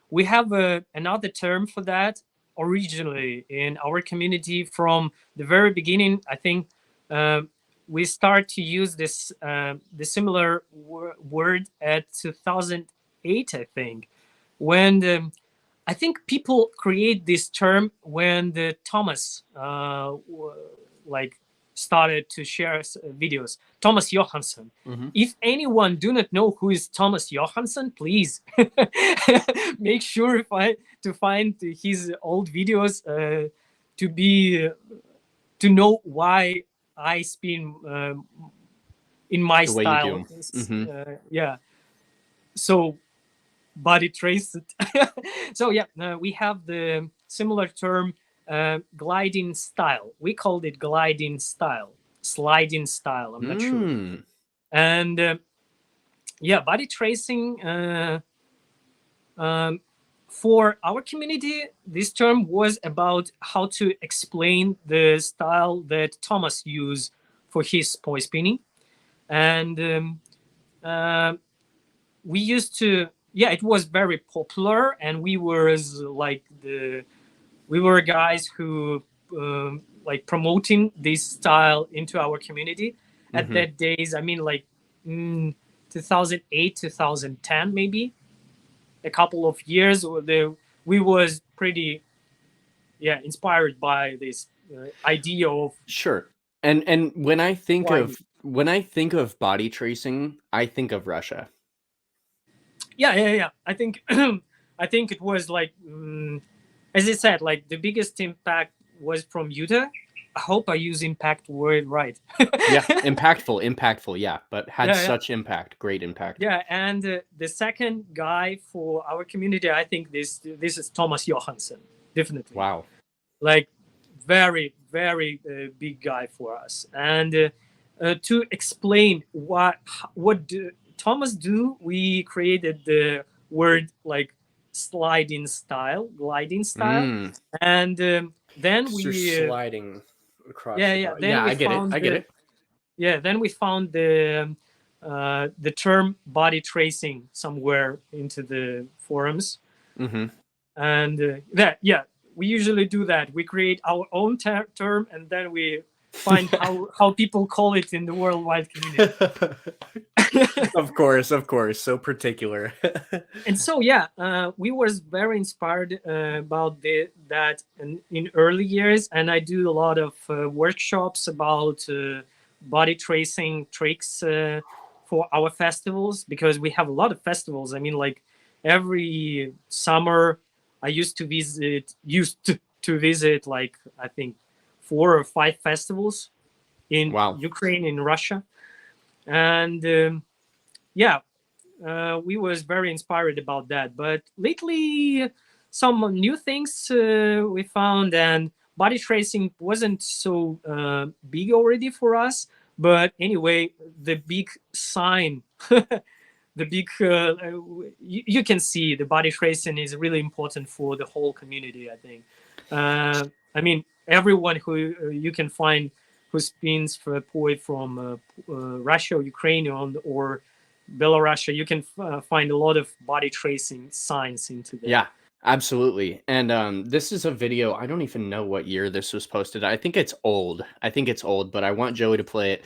we have another term for that originally in our community from the very beginning. I think uh, we start to use this the similar word at 2008. I think when I think people create this term when the Thomas like started to share videos. Thomas Johansson. If anyone do not know who is Thomas Johansson, please make sure to find his old videos to know why I spin in my The way style. you do. Yeah. So body trace it. So yeah, we have the similar term gliding style. We called it gliding style, sliding style. I'm not sure. And yeah, body tracing for our community, this term was about how to explain the style that Thomas used for his poi spinning. And we used to, yeah, it was very popular, and we were guys who like promoting this style into our community at that days. I mean, like 2008, 2010, maybe a couple of years. We was pretty, inspired by this idea of Sure. And when I think of body tracing, I think of Russia. Yeah. I think it was like, as I said, like the biggest impact was from Yuta. I hope I use impact word right. Yeah, impactful. Yeah, but had such impact, great impact. Yeah, and the second guy for our community, I think this is Thomas Johansson, definitely. Wow. Like very, very big guy for us. And to explain what Thomas do, we created the word like gliding style, and then we sliding across. Then I get it. Yeah, then we found the term body tracing somewhere into the forums, and we usually do that. We create our own term, and then we find how people call it in the worldwide community. Of course, so particular. And so we was very inspired about that in early years, and I do a lot of workshops about body tracing tricks for our festivals, because we have a lot of festivals. I mean, like every summer I used to visit like I think 4 or 5 festivals in Ukraine, in Russia, and we was very inspired about that. But lately, some new things we found, and body tracing wasn't so big already for us. But anyway, the big sign, the big you can see the body tracing is really important for the whole community, I think. I mean, everyone who you can find who spins for poi from Russia, Ukraine, or Belarus, you can find a lot of body tracing signs into that. Yeah, absolutely. And this is a video. I don't even know what year this was posted. I think it's old. But I want Joey to play it.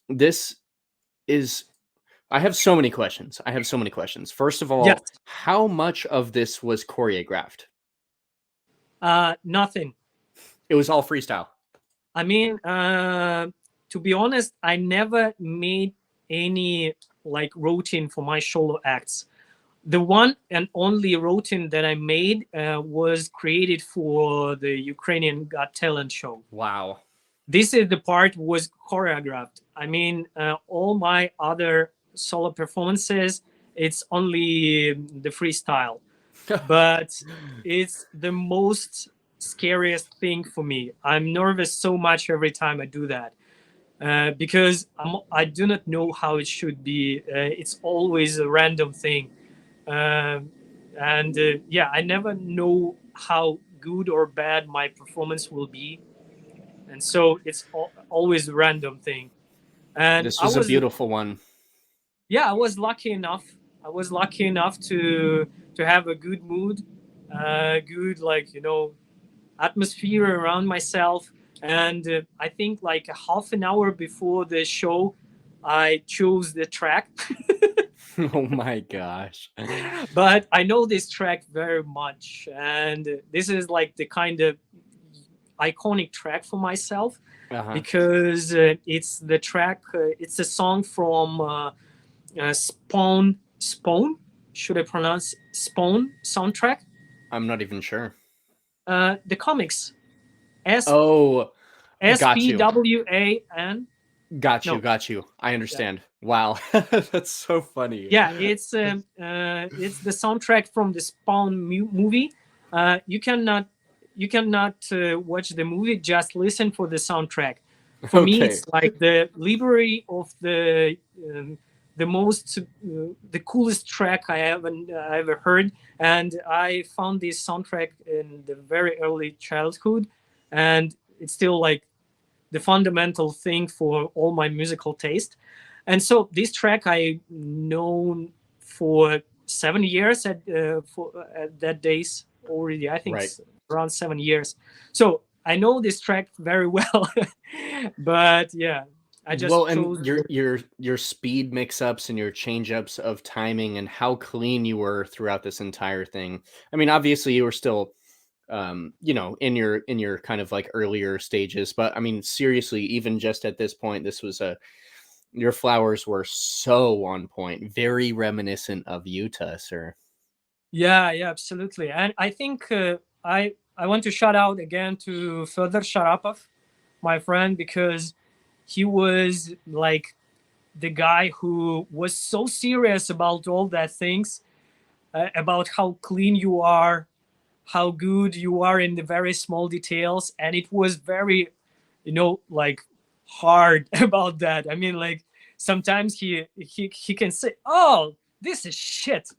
This is. I have so many questions. First of all, how much of this was choreographed? Nothing. It was all freestyle. I mean, to be honest, I never made any like routine for my solo acts. The one and only routine that I made was created for the Ukrainian Got Talent show. Wow. This is the part was choreographed. I mean, all my other solo performances, it's only the freestyle. But it's the most scariest thing for me. I'm nervous so much every time I do that. Because I do not know how it should be. It's always a random thing. I never know how good or bad my performance will be. And so it's always a random thing. And this was a beautiful one. Yeah, I was lucky enough. To have a good mood, good, atmosphere around myself. And I think like a half an hour before the show, I chose the track. Oh my gosh. But I know this track very much. And this is like the kind of, iconic track for myself Uh-huh. because it's the track. It's a song from Spawn. Should I pronounce Spawn soundtrack? I'm not even sure. The comics. S Oh, S got P you. W A N. Got you. No. Got you. I Yeah. understand. Wow. That's so funny. Yeah, it's the soundtrack from the Spawn movie. You cannot watch the movie. Just listen for the soundtrack. For me, Okay. it's like the library of the most the coolest track I ever heard, and I found this soundtrack in the very early childhood, and it's still like the fundamental thing for all my musical taste. And so this track I known for 7 years at that days already. I think Right. around 7 years. So I know this track very well, but yeah, I just Well, chose and your speed mix-ups and your change-ups of timing and how clean you were throughout this entire thing. I mean, obviously you were still in your kind of like earlier stages, but I mean, seriously, even just at this point, this was your flowers were so on point, very reminiscent of Yuta, sir. Yeah, absolutely. And I think I want to shout out again to Fedor Sharapov, my friend, because he was like the guy who was so serious about all that things, about how clean you are, how good you are in the very small details, and it was very, like hard about that. I mean, like sometimes he can say, "Oh, this is shit.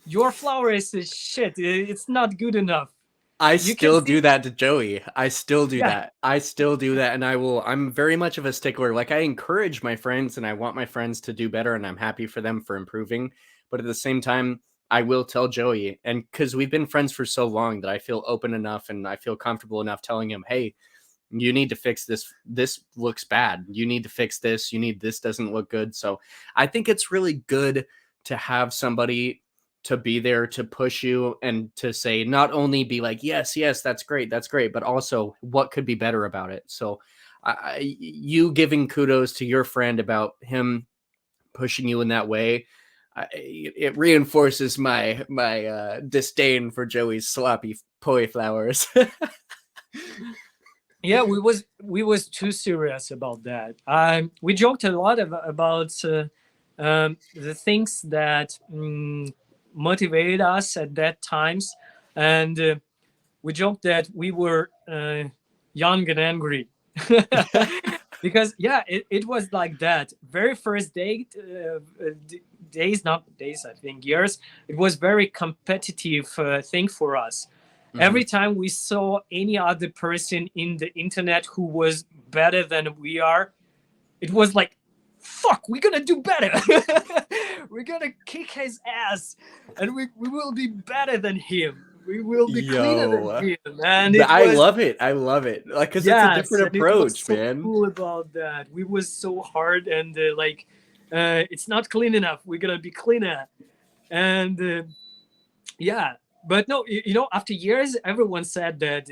Your flower is shit. It's not good enough." I You can still see, do that to Joey. I still do yeah, that. I still do that. And I'm very much of a stickler. Like, I encourage my friends and I want my friends to do better and I'm happy for them for improving. But at the same time, I will tell Joey, and because we've been friends for so long that I feel open enough and I feel comfortable enough telling him, hey, you need to fix this. This looks bad. You need to fix this. This doesn't look good. So I think it's really good to have somebody to be there to push you and to say, not only be like, yes, that's great, but also what could be better about it. So you giving kudos to your friend about him pushing you in that way, it reinforces my disdain for Joey's sloppy poi flowers. yeah. We was too serious about that. We joked a lot about the things that motivated us at that times, and we joked that we were young and angry. Because yeah, it was like that very first date, days, not days, I think years. It was very competitive thing for us. Every time we saw any other person in the internet who was better than we are, it was like, fuck, we're gonna do better. We're gonna kick his ass, and we will be better than him. We will be cleaner than Yo, him. And it I was, love it. I love it. Like, because it's a yes, different and it was approach, so man. cool about that. We was so hard, and it's not clean enough. We're gonna be cleaner, and yeah. But no, after years, everyone said that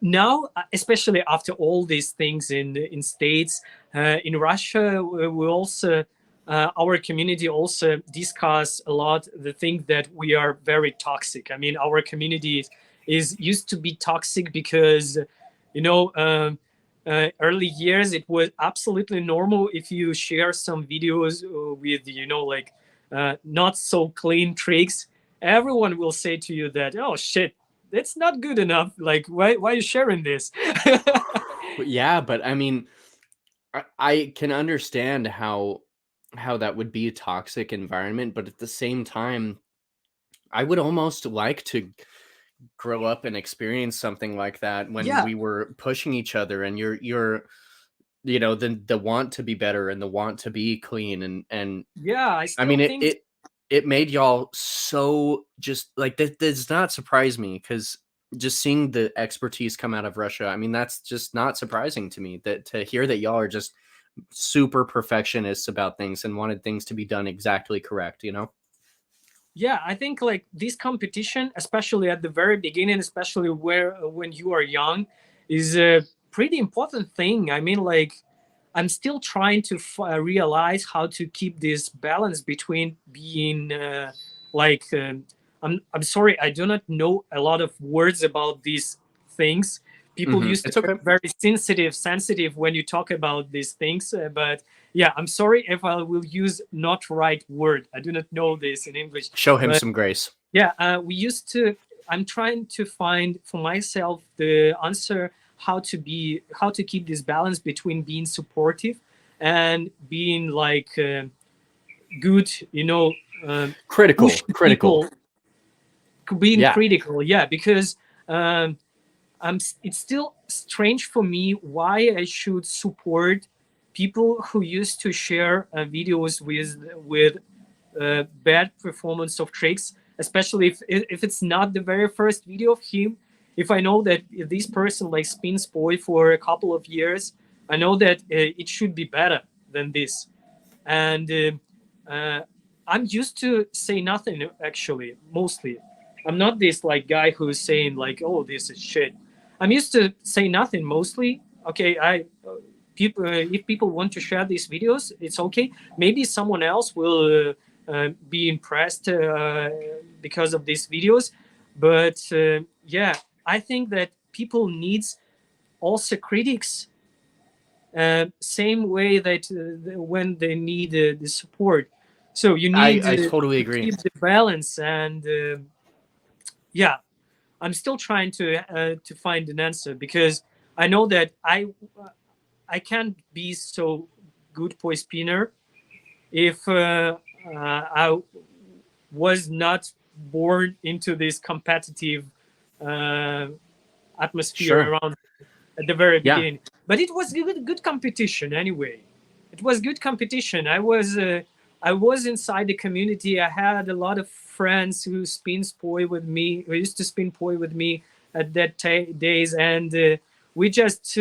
now, especially after all these things in States, in Russia, we also our community also discuss a lot the thing that we are very toxic. I mean, our community is used to be toxic because early years it was absolutely normal if you share some videos with not so clean tricks. Everyone will say to you that, oh shit, that's not good enough. Like, why are you sharing this? Yeah, but I mean, I can understand how that would be a toxic environment, but at the same time, I would almost like to grow up and experience something like that when Yeah, we were pushing each other and you're the want to be better and the want to be clean and yeah. I I still mean think, it made y'all so just like that does not surprise me because just seeing the expertise come out of Russia, I mean that's just not surprising to me that to hear that y'all are just super perfectionists about things and wanted things to be done exactly correct. Yeah, I think like this competition, especially at the very beginning, especially when you are young, is a pretty important thing. I mean, like I'm still trying to realize how to keep this balance between being like I'm sorry, I do not know a lot of words about these things. People used to It's get okay. very sensitive when you talk about these things, but yeah, I'm sorry if I will use not right word. I do not know this in English. Show him But some grace. yeah, we used to. I'm trying to find for myself the answer how to keep this balance between being supportive and being like good, Critical, push critical. people, being Yeah. critical. Yeah, because it's still strange for me why I should support people who used to share videos with bad performance of tricks, especially if it's not the very first video of him. If I know that this person like spins Poi for a couple of years, I know that it should be better than this. And I'm used to say nothing actually, mostly. I'm not this like guy who's saying like, "Oh, this is shit." I'm used to say nothing mostly. Okay, people if people want to share these videos, it's okay. Maybe someone else will be impressed because of these videos, but yeah, I think that people needs also critics same way that when they need the support. So you need I totally to agree. keep the balance, and yeah, I'm still trying to find an answer because I know that I can't be so good poi spinner if I was not born into this competitive uh, atmosphere Sure. around at the very Yeah. beginning. But it was good competition anyway. It was good competition. I was inside the community. I had a lot of friends who spins poi with me, who used to spin poi with me at that days, and we just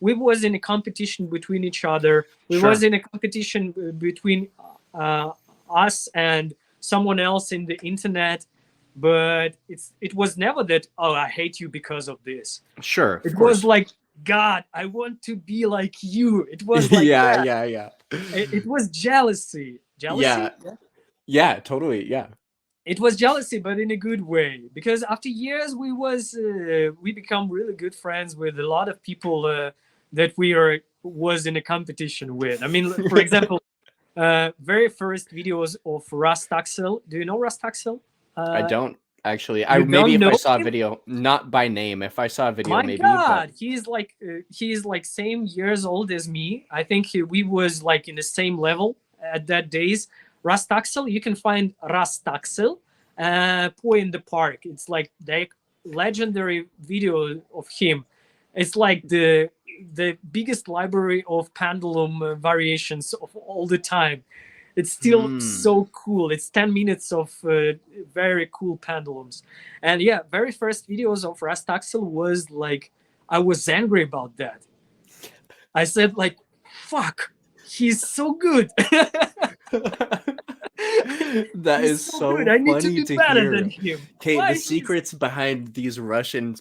we was in a competition between each other. We was Sure. in a competition between uh, us and someone else in the internet. But it was never that, oh, I hate you because of this. Sure. Of It was course. like, God, I want to be like you. It was like Yeah. that. Yeah. Yeah. It was jealousy. Yeah. Jealousy? Yeah. Yeah. Totally. Yeah. It was jealousy, but in a good way. Because after years, we become really good friends with a lot of people that was in a competition with. I mean, for example, very first videos of Rustaxel. Do you know Rustaxel? I don't actually. I You maybe don't if I know saw a him? video, not by name. If I saw a video, My maybe. But God, he's like same years old as me. I think we was like in the same level at that days. Rustaxel, you can find Rustaxel, Poi in the Park. It's like the legendary video of him. It's like the biggest library of pendulum variations of all the time. It's still so cool. It's 10 minutes of very cool pendulums. And yeah, very first videos of Rustaxel was like, I was angry about that. I said like, fuck, he's so good. that He's is so good. so I need to funny be to better than hear. him. Okay, the Why he's secrets behind these Russian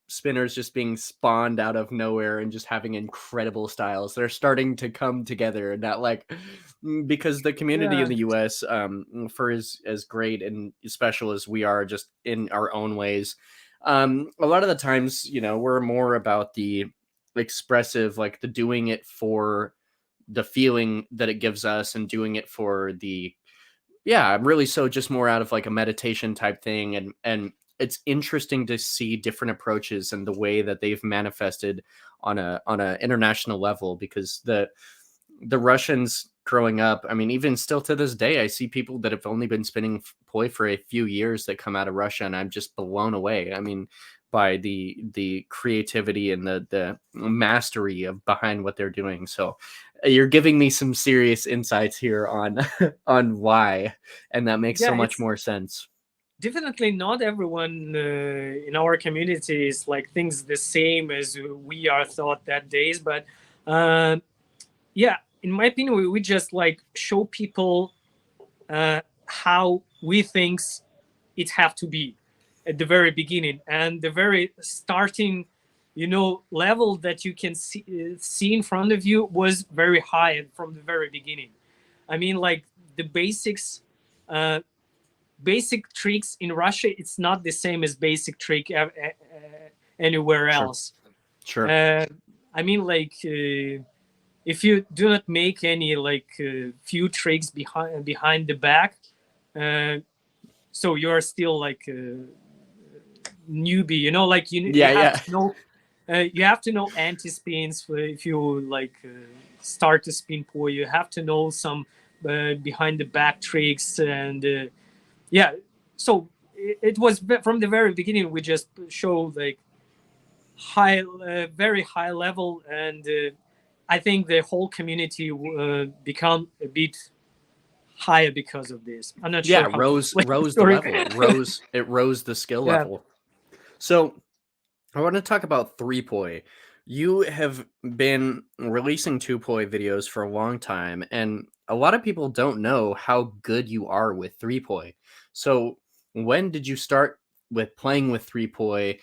spinners just being spawned out of nowhere and just having incredible styles. They're starting to come together, and that like because the community in yeah. the US, for as great and special as we are just in our own ways, a lot of the times, we're more about the expressive, like the doing it for the feeling that it gives us and doing it for the yeah, really so just more out of like a meditation type thing, and it's interesting to see different approaches and the way that they've manifested on a international level, because the Russians growing up, I mean, even still to this day, I see people that have only been spinning poi for a few years that come out of Russia, and I'm just blown away. I mean, by the creativity and the mastery of behind what they're doing. So you're giving me some serious insights here on on why, and that makes Yeah, so much it's more sense. definitely not everyone in our community is like thinks the same as we are thought that days. But uh, yeah, in my opinion, we just like show people how we think it have to be at the very beginning, and the very starting, level that you can see in front of you was very high from the very beginning. I mean, like the basics, basic tricks in Russia, it's not the same as basic trick anywhere else. Sure. I mean, like if you do not make any few tricks behind the back, so you're still like a newbie, like you have to know. You have to know anti-spins if you start to spin poi. You have to know some behind the back tricks, and so it was from the very beginning. We just show like high, very high level, and I think the whole community become a bit higher because of this. I'm not sure. Yeah, rose the level. It rose the skill level. So I want to talk about 3-poi. You have been releasing 2-poi videos for a long time, and a lot of people don't know how good you are with 3-poi. So when did you start with playing with 3-poi?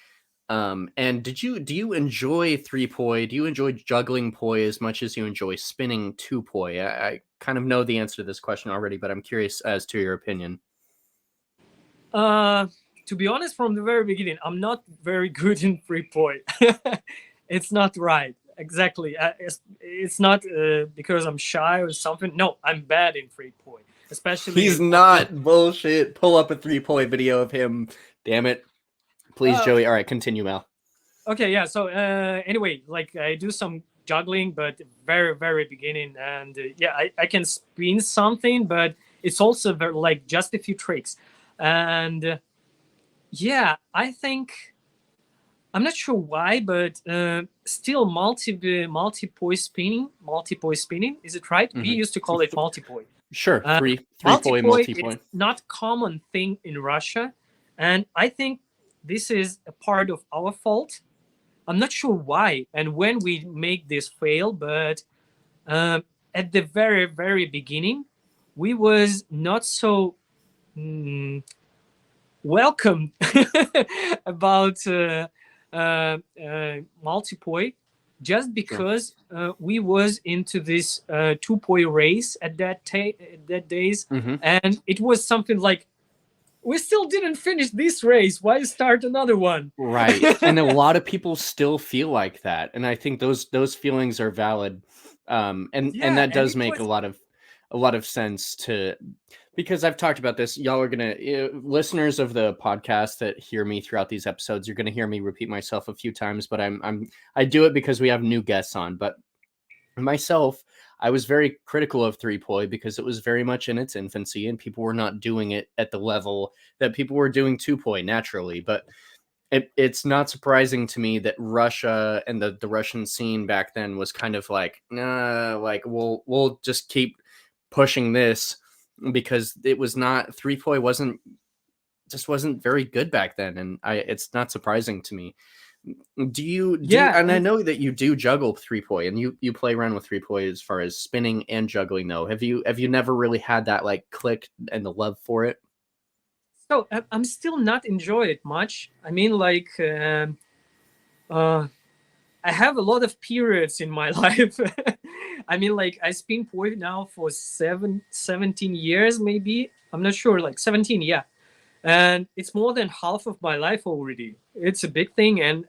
And do you enjoy 3-poi? Do you enjoy juggling poi as much as you enjoy spinning 2-poi? I kind of know the answer to this question already, but I'm curious as to your opinion. To be honest, from the very beginning, I'm not very good in 3-poi. It's not right. Exactly. It's not because I'm shy or something. No, I'm bad in 3-poi. Especially he's not bullshit. Pull up a 3-poi video of him. Damn it. Please, Joey. All right, continue, Mel. Okay, yeah. So anyway, like I do some juggling, but very, very beginning. And I can spin something, but it's also very, like just a few tricks. And I think, I'm not sure why, but still multi-poi spinning, is it right? Mm-hmm. We used to call it multi-poi. Sure, 3-poi, multi-poi. It's not common thing in Russia, and I think this is a part of our fault. I'm not sure why and when we make this fail, but at the very, very beginning, we was not so welcome about multi-poi, just because we was into this 2-poi race at that days, mm-hmm. and it was something like, we still didn't finish this race, why start another one? Right. And a lot of people still feel like that, and I think those feelings are valid, and that does make a lot of sense, to because I've talked about this. Y'all are gonna listeners of the podcast that hear me throughout these episodes, you're gonna hear me repeat myself a few times, but I do it because we have new guests on. But myself, I was very critical of 3-poi because it was very much in its infancy and people were not doing it at the level that people were doing 2-poi naturally. But it's not surprising to me that Russia and the Russian scene back then was kind of like, nah, like we'll just keep pushing this, because it was not, 3-poi wasn't very good back then, and it's not surprising to me. Do you and I know that you do juggle 3-poi, and you play around with 3-poi as far as spinning and juggling, though. Have you never really had that like click and the love for it? So I'm still not enjoy it much. I mean, like I have a lot of periods in my life. I mean, like I spin poi now for 17 years, maybe. I'm not sure, like 17, yeah. And it's more than half of my life already. It's a big thing, and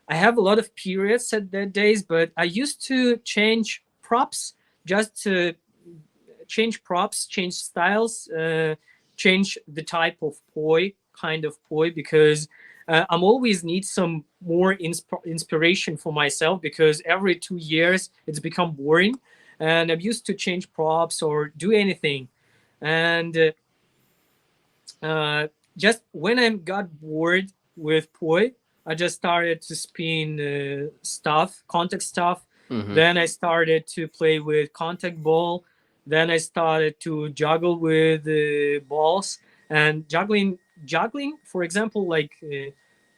I have a lot of periods at that days. But I used to change props, just to change props, change styles, change the type of poi, kind of poi, because I'm always need some more inspiration for myself, because every 2 years it's become boring, and I'm used to change props or do anything, and just when I got bored with poi, I just started to spin contact stuff. Mm-hmm. Then I started to play with contact ball. Then I started to juggle with balls, and juggling. For example, like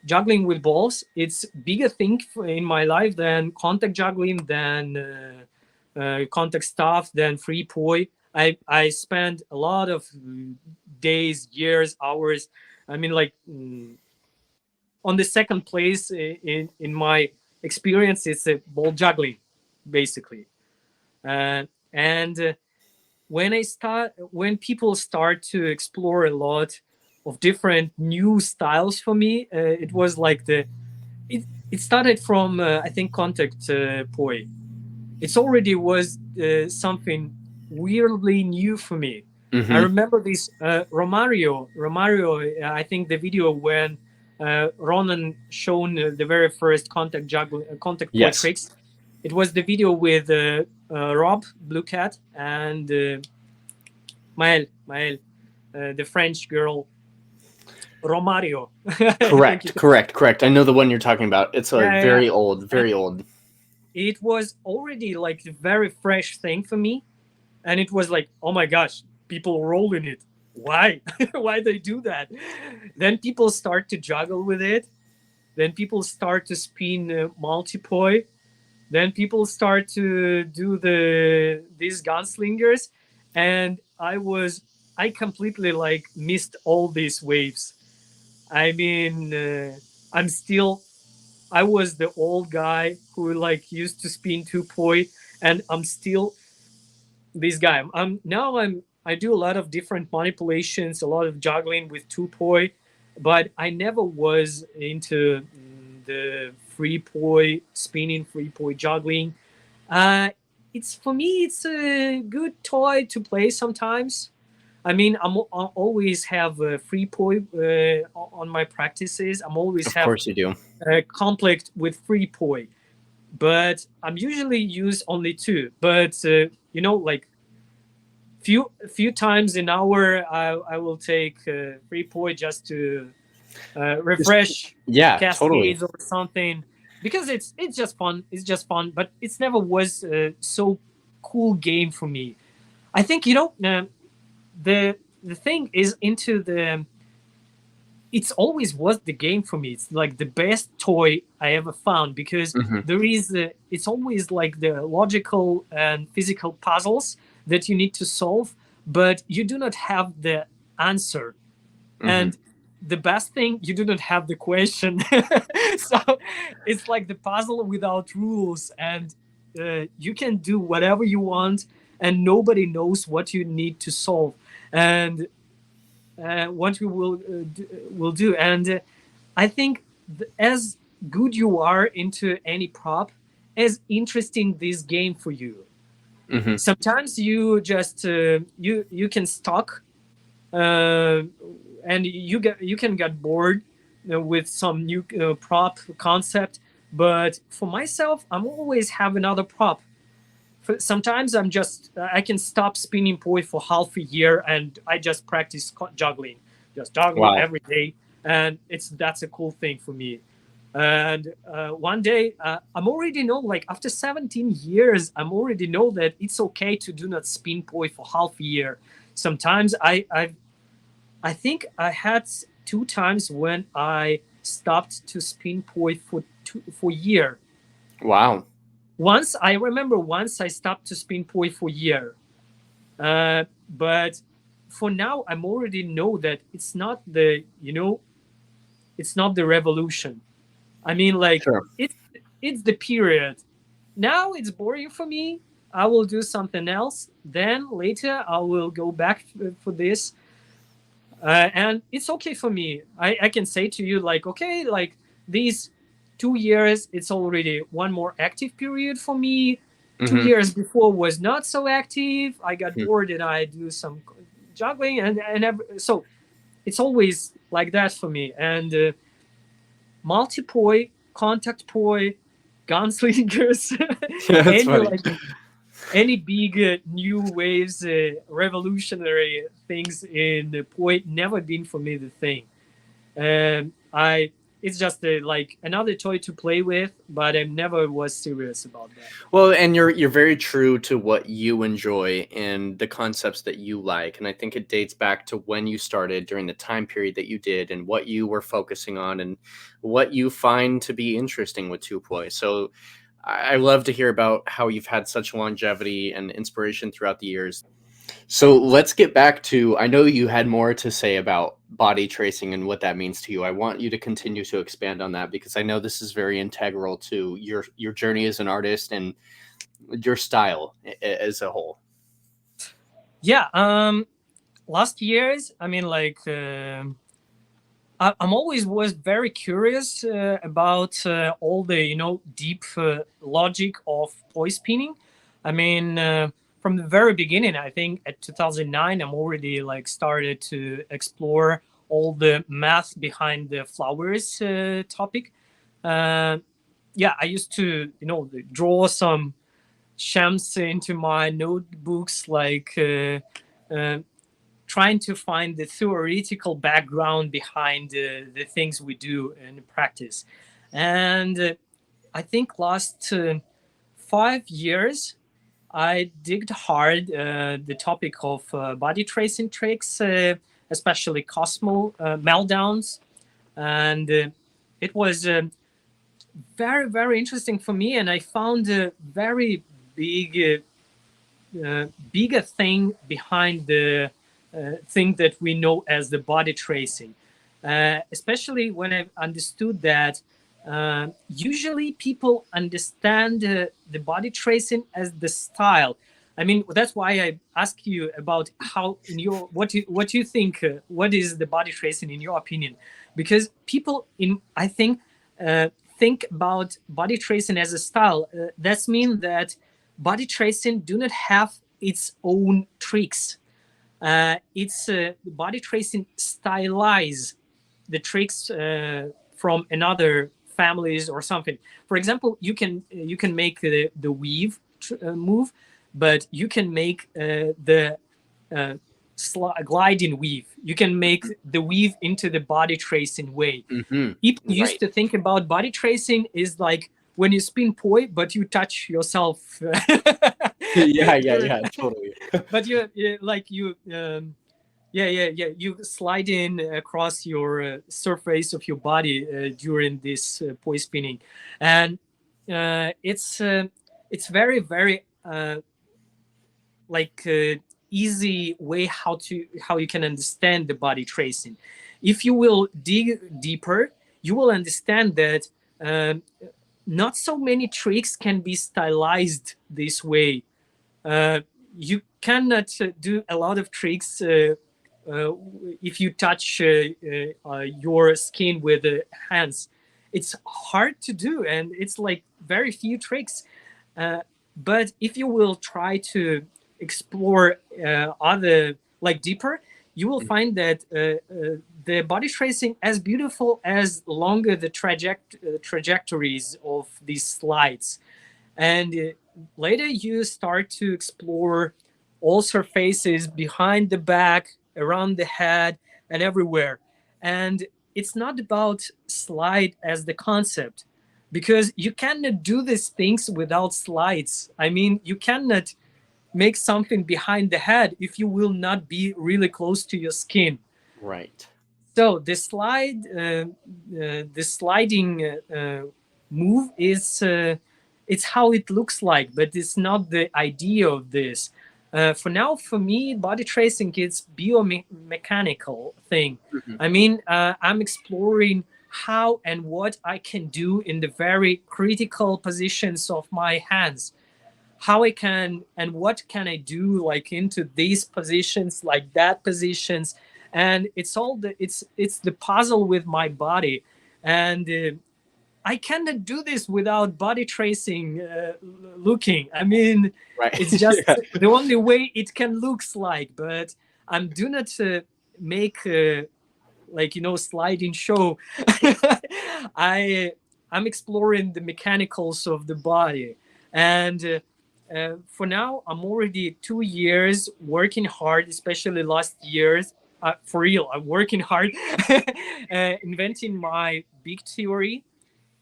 juggling with balls, it's bigger thing in my life than contact juggling, than contact stuff, than 3-poi. I spent a lot of days, years, hours. I mean, like on the second place in my experience, it's a ball juggling, basically. And when people start to explore a lot of different new styles for me, it was like it started from I think contact poi. It already was something weirdly new for me. I remember this Romario. I think the video when Ronan shown the very first contact poi Yes. tricks. It was the video with Rob, Blue Cat, and Maël, the French girl, Romario. Correct. I know the one you're talking about. It's very old. It was already like a very fresh thing for me. And it was like, oh my gosh, people roll in it. Why? Why they do that? Then people start to juggle with it. Then people start to spin multi-poi. Then people start to do these gunslingers. And I completely like missed all these waves. I mean, I was the old guy who like used to spin 2-poi, and I'm still this guy. I do a lot of different manipulations, a lot of juggling with 2-poi, but I never was into the 3-poi spinning, 3-poi juggling. It's for me, it's a good toy to play sometimes. I mean, I always have a 3-poi on my practices. I'm always Of course you do. conflict with 3-poi, but I'm usually use only 2. But like few times an hour, I will take 3-poi just to refresh cascades totally. or something, because it's just fun. It's just fun, but it's never was so cool game for me. I think the thing is into the. It's always was the game for me. It's like the best toy I ever found, because there is it's always like the logical and physical puzzles that you need to solve, but you do not have the answer. And the best thing, you do not have the question. So it's like the puzzle without rules, and you can do whatever you want, and nobody knows what you need to solve. And what we will do. And I think as good you are into any prop, as interesting this game for you. Sometimes you just you can stuck, and you can get bored with some new prop concept. But for myself, I'm always have another prop. Sometimes I can stop spinning poi for half a year, and I just practice juggling every day, and that's a cool thing for me. And one day, I'm already know, like after 17 years, I'm already know that it's okay to do not spin poi for half a year. Sometimes I think I had 2 times when I stopped to spin poi for a year. Wow. Once I stopped to spin poi for a year, but for now I'm already know that it's not the it's not the revolution. I mean, like it's the period. Now it's boring for me. I will do something else. Then later I will go back for this, and it's okay for me. I can say to you like, okay, like these 2 years, it's already one more active period for me. 2 years before was not so active. I got bored and I do some juggling, so it's always like that for me. And multi-poi, contact poi, gunslingers, any big new waves, revolutionary things in the poi never been for me the thing. It's just like another toy to play with, but I never was serious about that. Well, and you're very true to what you enjoy and the concepts that you like, and I think it dates back to when you started, during the time period that you did, and what you were focusing on, and what you find to be interesting with 2-poi. So I love to hear about how you've had such longevity and inspiration throughout the years. So let's get back to, I know you had more to say about body tracing and what that means to you. I want you to continue to expand on that because I know this is very integral to your journey as an artist and your style as a whole. Yeah. Last years, I mean, like, I'm always was very curious about all the deep logic of poi spinning. I mean, from the very beginning, I think at 2009, I'm already like started to explore all the math behind the flowers topic. Yeah, I used to draw some shams into my notebooks, like trying to find the theoretical background behind the things we do in practice. And I think last 5 years, I digged hard the topic of body tracing tricks, especially Cosmo meltdowns. And it was very, very interesting for me. And I found a very bigger thing behind the thing that we know as the body tracing, especially when I understood that usually people understand the body tracing as the style. I mean, that's why I ask you about how in your what you think what is the body tracing in your opinion, because people I think about body tracing as a style. That's mean that body tracing do not have its own tricks. It's body tracing stylize the tricks from another families or something. For example, you can make the weave move, but you can make the gliding weave. You can make the weave into the body tracing way. Mm-hmm. People used to think about body tracing is like when you spin poi, but you touch yourself. yeah, totally. But you slide in across your surface of your body during this poi spinning, and it's very, very easy way how you can understand the body tracing. If you will dig deeper, you will understand that not so many tricks can be stylized this way. You cannot do a lot of tricks if you touch your skin with hands. It's hard to do, and it's like very few tricks. But if you will try to explore other deeper, you will find that the body tracing as beautiful as longer the trajectories of these slides. And later you start to explore all surfaces behind the back, around the head, and everywhere. And it's not about slide as the concept, because you cannot do these things without slides. I mean, you cannot make something behind the head if you will not be really close to your skin. Right. So the sliding move is it's how it looks like, but it's not the idea of this. For now, for me, body tracing is biomechanical thing. Mm-hmm. I mean, I'm exploring how and what I can do in the very critical positions of my hands. How I can and what can I do into these positions, like that positions, and it's the puzzle with my body, and I cannot do this without body tracing looking. I mean, right. It's just the only way it can looks like, but I'm do not make sliding show. I'm exploring the mechanicals of the body, and for now I'm already 2 years working hard, especially last years. For real, I'm working hard, inventing my big theory,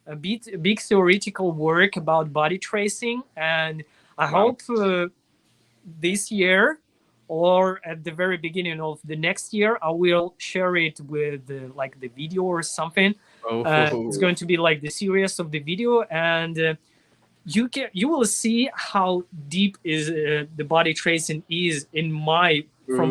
a big theoretical work about body tracing, and I hope this year or at the very beginning of the next year I will share it with the video or something. It's going to be like the series of the video, and you will see how deep is the body tracing is from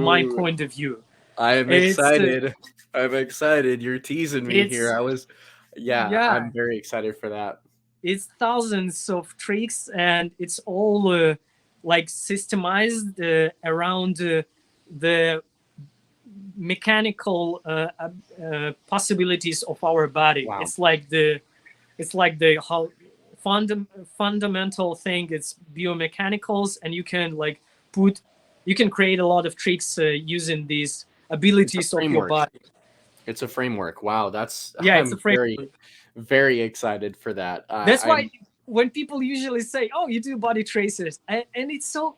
my Ooh, point of view. I'm It's excited. I'm excited. You're teasing me here. it's Yeah, yeah, I'm very excited for that. it's thousands of tricks, and it's all like systemized around the mechanical possibilities of our body. Wow. It's like the how fundamental thing. It's biomechanicals, and you can create a lot of tricks using these abilities of your Framework. body. It's a framework. Wow, Yeah, it's a I'm framework. very excited for that. That's why when people usually say, "Oh, you do body tracers," and it's so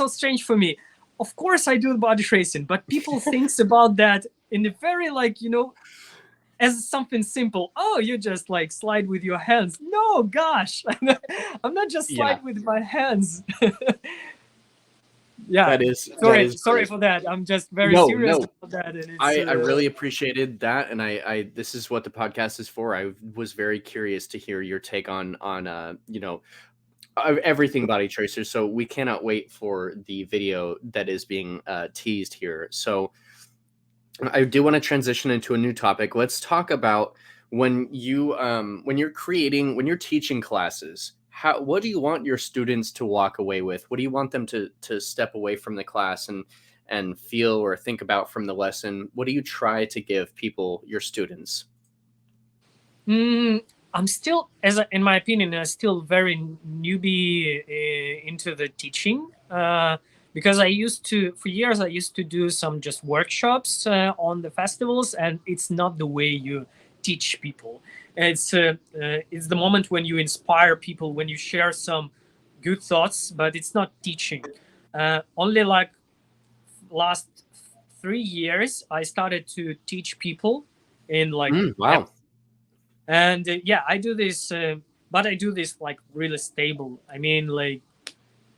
strange for me. Of course, I do body tracing, but people thinks about that in a very as something simple. Oh, you just like slide with your hands. No, gosh, I'm not just Yeah, slide with my hands. Yeah, that sorry, is sorry great. for that. I'm just very No, serious no, about that, and it's I really appreciated that, and I this is what the podcast is for. I was very curious to hear your take on everything body tracers. So we cannot wait for the video that is being teased here. So I do want to transition into a new topic. Let's talk about when you're teaching classes. What do you want your students to walk away with? What do you want them to step away from the class and feel or think about from the lesson? What do you try to give people, your students? I'm still, in my opinion, still very newbie into the teaching, because for years, I used to do some just workshops on the festivals, and it's not the way you teach people. It's the moment when you inspire people, when you share some good thoughts, but it's not teaching. Only like last 3 years, I started to teach people in like Wow. and yeah, I do this, but I do this like really stable. I mean, like,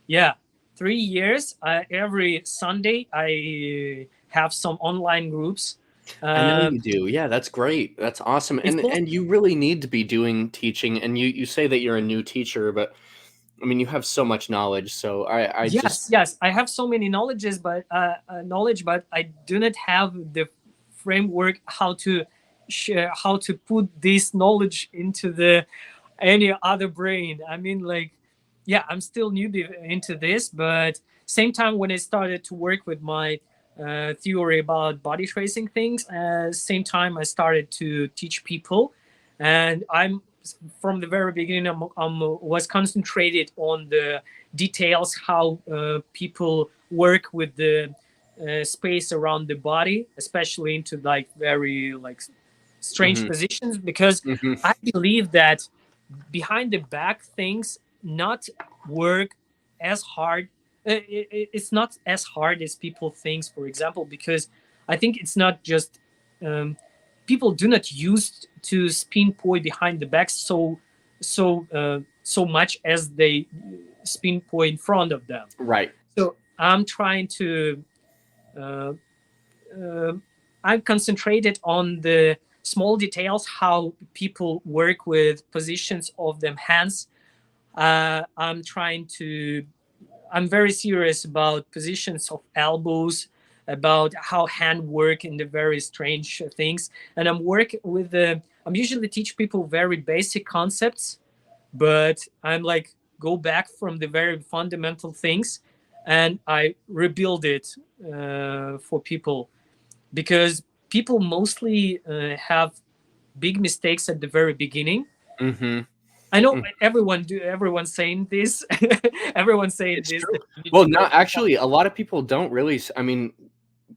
yeah, 3 years. Every Sunday, I have some online groups. I know Um, you do. Yeah, that's great. That's awesome. it's also, And you really need to be doing teaching. And you say that you're a new teacher, but I mean, you have so much knowledge. So I yes, just yes, I have so many knowledge, but I do not have the framework how to share, how to put this knowledge into the any other brain. I mean, like, yeah, I'm still newbie into this, but same time when I started to work with my theory about body tracing things, same time I started to teach people, and I'm from the very beginning, was concentrated on the details, how people work with the space around the body, especially into like very like strange Mhm, positions, because mhm. I believe that behind the back things not work as hard. It's not as hard as people think, for example, because I think it's not just um, people do not use to spin poi behind the back so much as they spin poi in front of them. Right. So I'm trying to uh, uh, I'm concentrated on the small details, how people work with positions of them hands. I'm trying to. I'm very serious about positions of elbows, about how hand work in the very strange things, and I'm working with the. I'm usually teach people very basic concepts, but I'm like go back from the very fundamental things, and I rebuild it for people, because people mostly have big mistakes at the very beginning. Mhm. I know Mm. everyone's saying this. Everyone's saying It's this, true. that you need to Well, work not actually, a lot of people don't really I mean,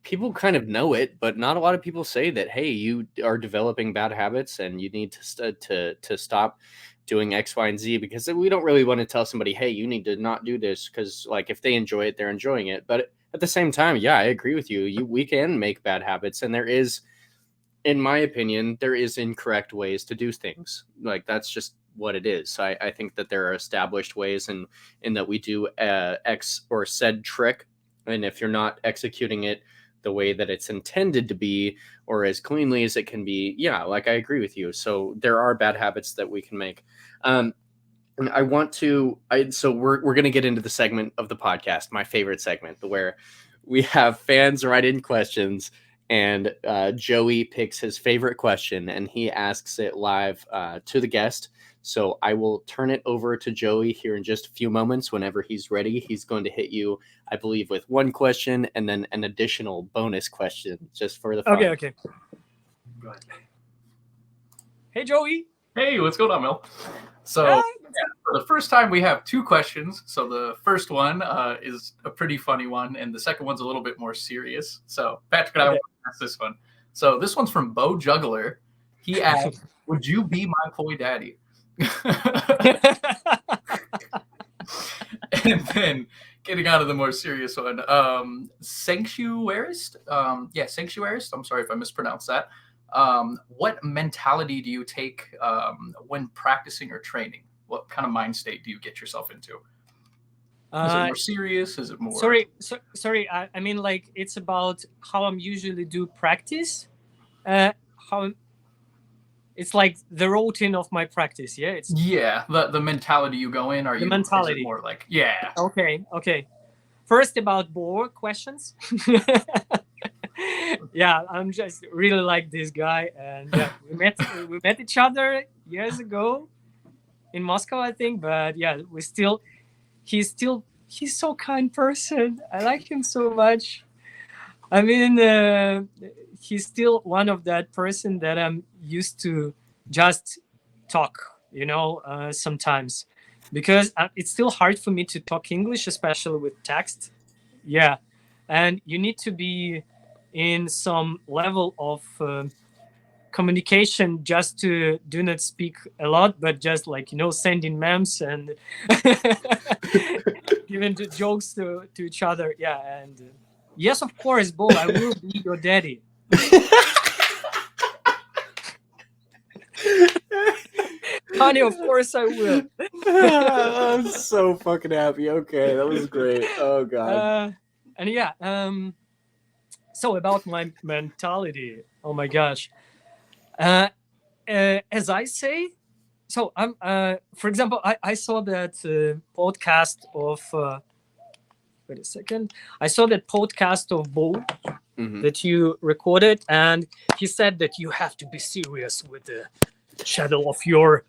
people kind of know it, but not a lot of people say that, "Hey, you are developing bad habits and you need to stop doing X, Y, and Z," because we don't really want to tell somebody, "Hey, you need to not do this," because like if they enjoy it, they're enjoying it. But at the same time, yeah, I agree with you. We can make bad habits, and there is, in my opinion, there is incorrect ways to do things. Like that's just what it is. I think that there are established ways, and in that we do X or said trick, and if you're not executing it the way that it's intended to be or as cleanly as it can be, yeah, like I agree with you. So there are bad habits that we can make. Um, I want to. So we're gonna get into the segment of the podcast, my favorite segment, where we have fans write in questions, and Joey picks his favorite question, and he asks it live to the guest. So I will turn it over to Joey here in just a few moments. Whenever he's ready, he's going to hit you, I believe, with one question and then an additional bonus question just for the fun. Okay. Go ahead. Hey, Joey. Hey, what's going on, Mel? So for the first time, we have two questions. So the first one is a pretty funny one, and the second one's a little bit more serious. So Patrick and I will ask this one. So this one's from Bo Juggler. He asked, "Would you be my poi daddy?" And then getting out of the more serious one, ᴠᴅᴜ-ᴜ. ᴠᴅᴜ-ᴜ. I'm sorry if I mispronounced that. What mentality do you take when practicing or training? What kind of mind state do you get yourself into? Is it more serious? Is it more? Sorry. I mean, like, it's about how I'm usually do practice. How it's like the routine of my practice. Yeah. The mentality you go in. Are you mentality more like Okay. First about Bo questions. Yeah, I'm just really like this guy, and we met each other years ago in Moscow, I think. But yeah, he's so kind person. I like him so much. I mean, he's still one of that person that I'm used to just talk, sometimes, because it's still hard for me to talk English, especially with text. Yeah, and you need to be in some level of communication just to do not speak a lot, but just sending memes and giving the jokes to each other. Yeah, and yes, of course, Bo, I will be your daddy. Honey, of course I will. I'm so fucking happy. Okay, that was great. Oh god. So about my mentality, oh my gosh. As I say, so I'm. For example, I saw that podcast of. Wait a second. I saw that podcast of Bo that you recorded, and he said that you have to be serious with the shadow of your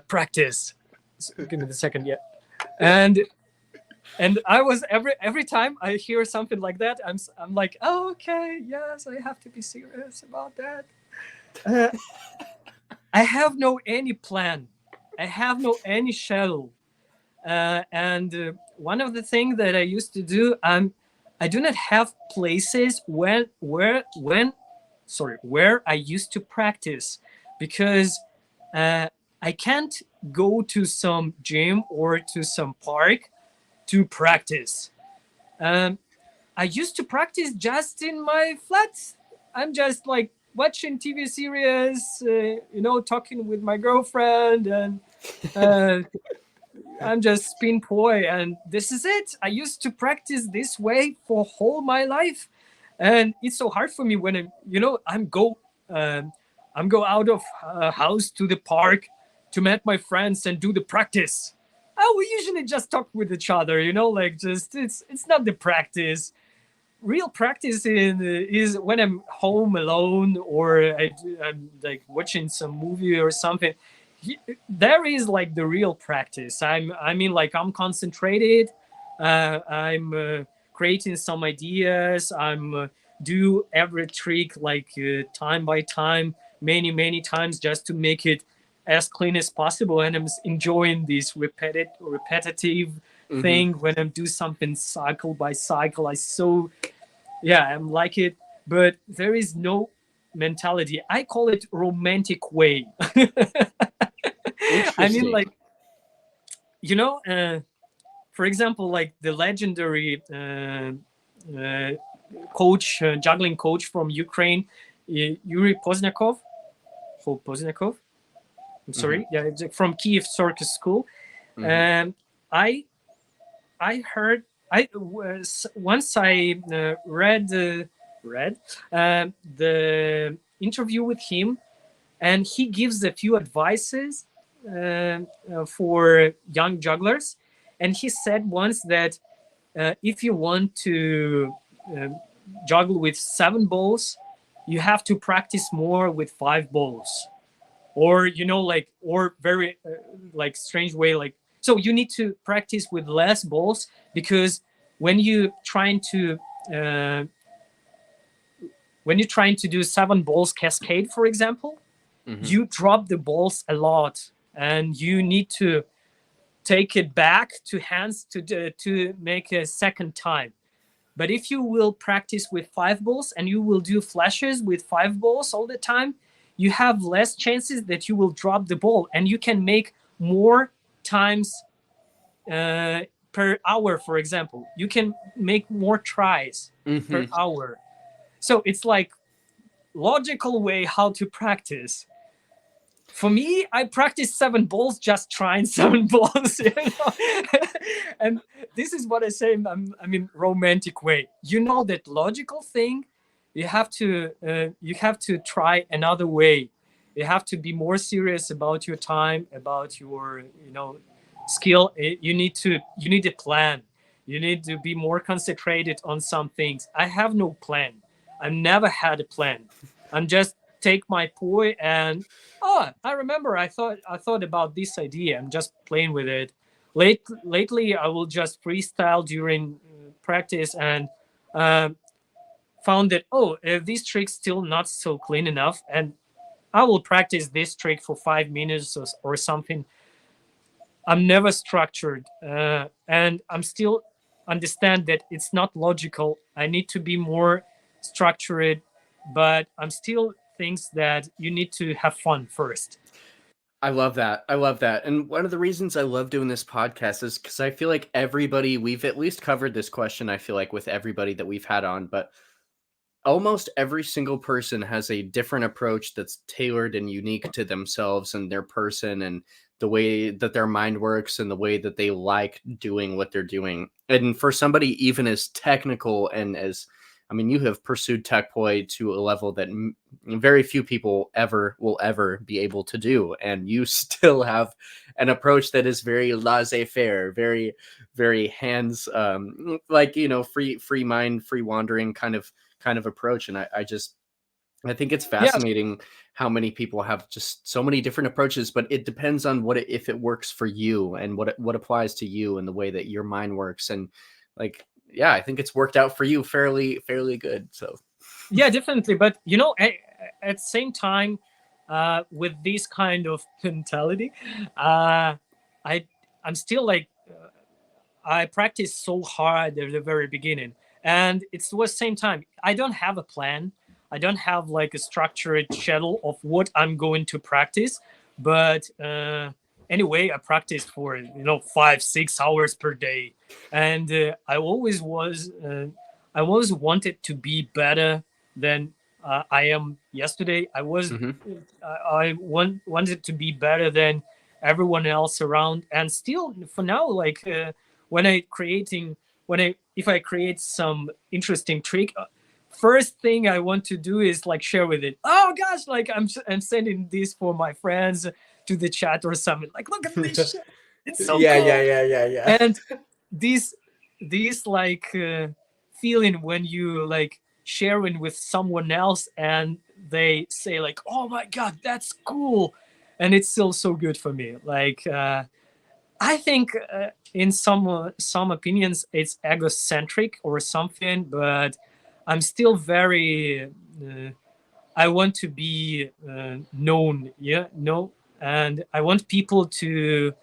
practice. So, give me the second, yeah. And I was every time I hear something like that, I'm like, oh, okay, yes, I have to be serious about that. I have no any plan. I have no any schedule. And one of the things that I used to do, I do not have places where I used to practice, because I can't go to some gym or to some park to practice. I used to practice just in my flat. I'm just like watching TV series, talking with my girlfriend, and I'm just spin poi, and this is it. I used to practice this way for whole my life, and it's so hard for me when I'm go out of house to the park to meet my friends and do the practice. We usually just talk with each other, it's not the practice. Real practice is when I'm home alone, or I'm like watching some movie or something. There is like the real practice. I'm concentrated. I'm creating some ideas. I'm do every trick time by time, many times, just to make it as clean as possible, and I'm enjoying this repetitive thing when I do something cycle by cycle. I'm like it, but there is no mentality. I call it romantic way. I mean, for example, like the legendary coach, juggling coach from Ukraine, Yuri Pozniakov. I'm sorry. Yeah, it's from Kiev Circus School. And I heard. Once I read the interview with him, and he gives a few advices for young jugglers, and he said once that if you want to juggle with 7 balls, you have to practice more with 5 balls, or or very like strange way, like, so you need to practice with less balls, because when you trying to do 7 balls cascade, for example, you drop the balls a lot, and you need to take it back to hands to make a second time. But if you will practice with 5 balls and you will do flashes with 5 balls all the time, you have less chances that you will drop the ball, and you can make more times per hour, for example. You can make more tries per hour. So it's like logical way how to practice. For me, I practice 7 balls, just trying 7 balls, and this is what I say. I mean, romantic way. That logical thing. You have to try another way. You have to be more serious about your time, about your skill. You need a plan. You need to be more concentrated on some things. I have no plan. I've never had a plan. I'm just take my poi and I remember I thought about this idea. I'm just playing with it. Lately, I will just freestyle during practice, and found that this trick's still not so clean enough, and I will practice this trick for 5 minutes or something. I'm never structured, and I'm still understand that it's not logical. I need to be more structured, but I'm still thinks that you need to have fun first. I love that. And one of the reasons I love doing this podcast is because I feel like we've at least covered this question, I feel like, with everybody that we've had on, but almost every single person has a different approach that's tailored and unique to themselves and their person and the way that their mind works and the way that they like doing what they're doing. And for somebody even as technical and as, I mean, you have pursued tech poi to a level that very few people will ever be able to do. And you still have an approach that is very laissez-faire, very, very hands, free mind, free wandering kind of approach. And I think it's fascinating how many people have just so many different approaches, but it depends on if it works for you and what applies to you and the way that your mind works. And I think it's worked out for you fairly good. So yeah, definitely. But at the same time, with this kind of mentality, I'm still I practiced so hard at the very beginning, and it's the same time. I don't have a plan. I don't have a structured schedule of what I'm going to practice, but anyway, I practiced for 5-6 hours per day, and I always wanted to be better than I am yesterday. I wanted to be better than everyone else around, and still for now, if I create some interesting trick, first thing I want to do is share with it. Oh gosh, I'm sending this for my friends to the chat or something. Look at this shit. It's so cool. Yeah. And this feeling when you sharing with someone else and they say oh my god, that's cool, and it's still so good for me. I think in some opinions it's egocentric or something, but I'm still very I want to be known, and I want people to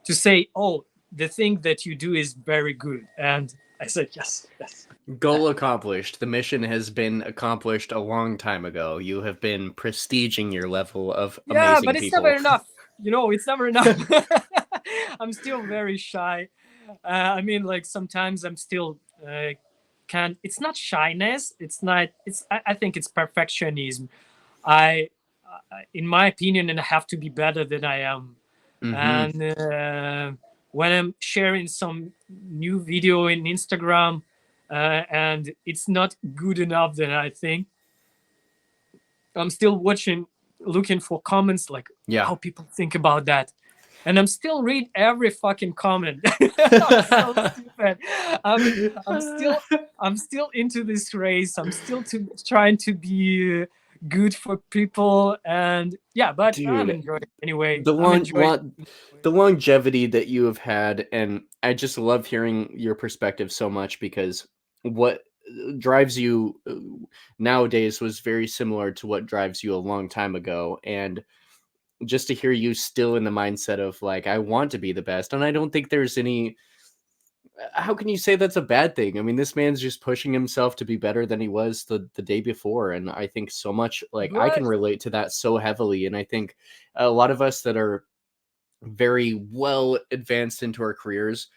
say, oh, the thing that you do is very good. And I said yes. Goal accomplished. The mission has been accomplished a long time ago. You have been prestiging your level of amazing but it's people. never enough. It's never enough. I'm still very shy. Sometimes I'm still it's not shyness. I think it's perfectionism. In my opinion, and I have to be better than I am. And when I'm sharing some new video in Instagram and it's not good enough, then I think I'm still watching looking for comments like Yeah. how people think about that. And I'm still read every fucking comment. I'm so stupid. I'm still into this race. I'm still trying to be good for people, and yeah, but I'm Dude, enjoying it anyway. the I'm enjoying the longevity that you have had, and I just love hearing your perspective so much, because what drives you nowadays was very similar to what drives you a long time ago. And just to hear you still in the mindset of like, I want to be the best, and I don't think there's any, how can you say that's a bad thing? I mean, this man's just pushing himself to be better than he was the day before. And I think so much, like, I can But relate to that so heavily. And I think a lot of us that are very well advanced into our careers,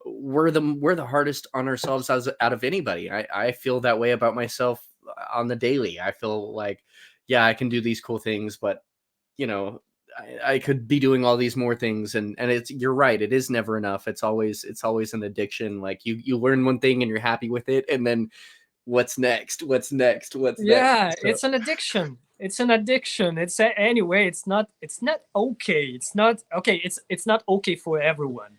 we're the hardest on ourselves as out of anybody. I feel that way about myself on the daily. I feel like, yeah, I can do these cool things, but you know, I could be doing all these more things, and it's, you're right, it is never enough. It's always an addiction. Like you learn one thing and you're happy with it, and then what's next? What's next? What's yeah, next? So, it's an addiction. It's an addiction. Anyway, it's not okay. It's not okay. It's not okay for everyone.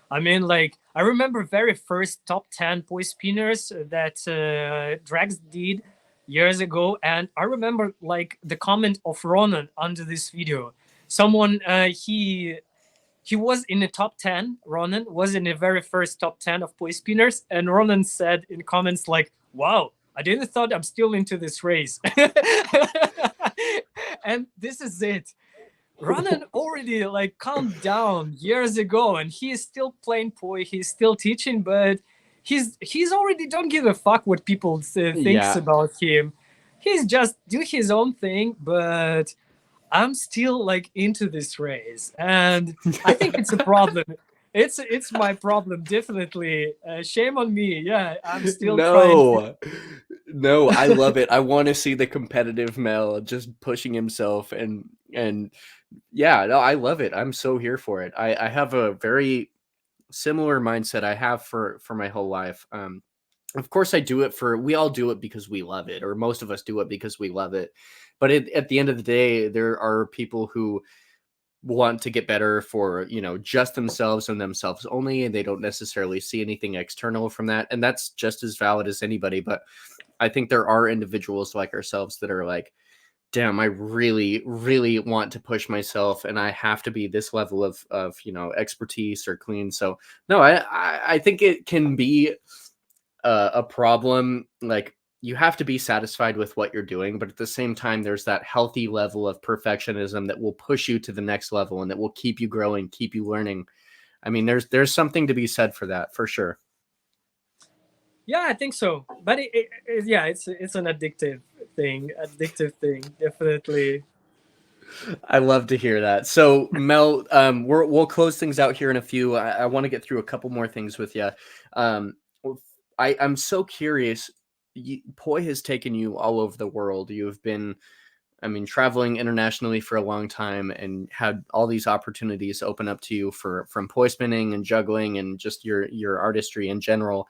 I mean, like, I remember very first top 10 poi spinners that Drax did years ago, and I remember like the comment of Ronan under this video. Someone he was in the top 10. Ronan was in the very first top 10 of poi spinners, and Ronan said in comments like, "Wow, I didn't thought I'm still into this race." And this is it. Ronan already like calmed down years ago, and he is still playing poi. He's still teaching, but he's already don't give a fuck what people thinks yeah, about him. He's just do his own thing, but I'm still like into this race, and I think it's a problem. It's my problem, definitely. Shame on me. Yeah, I'm still trying to. No, I love it. I want to see the competitive Mel just pushing himself, and yeah, no, I love it. I'm so here for it. I have a very similar mindset I have for my whole life. Of course, we all do it because we love it, or most of us do it because we love it. But at the end of the day, there are people who want to get better for, just themselves and themselves only, and they don't necessarily see anything external from that. And that's just as valid as anybody. But I think there are individuals like ourselves that are like, damn, I really, really want to push myself, and I have to be this level of expertise or clean. So no, I think it can be a problem. Like, you have to be satisfied with what you're doing, but at the same time, there's that healthy level of perfectionism that will push you to the next level and that will keep you growing, keep you learning. I mean, there's something to be said for that, for sure. Yeah, I think so. But yeah, it's an addictive thing, definitely. I love to hear that. So Mel, we'll close things out here in a few. I want to get through a couple more things with you. I'm so curious. Poi has taken you all over the world. You've been, I mean, traveling internationally for a long time and had all these opportunities open up to you from poi spinning and juggling and just your artistry in general.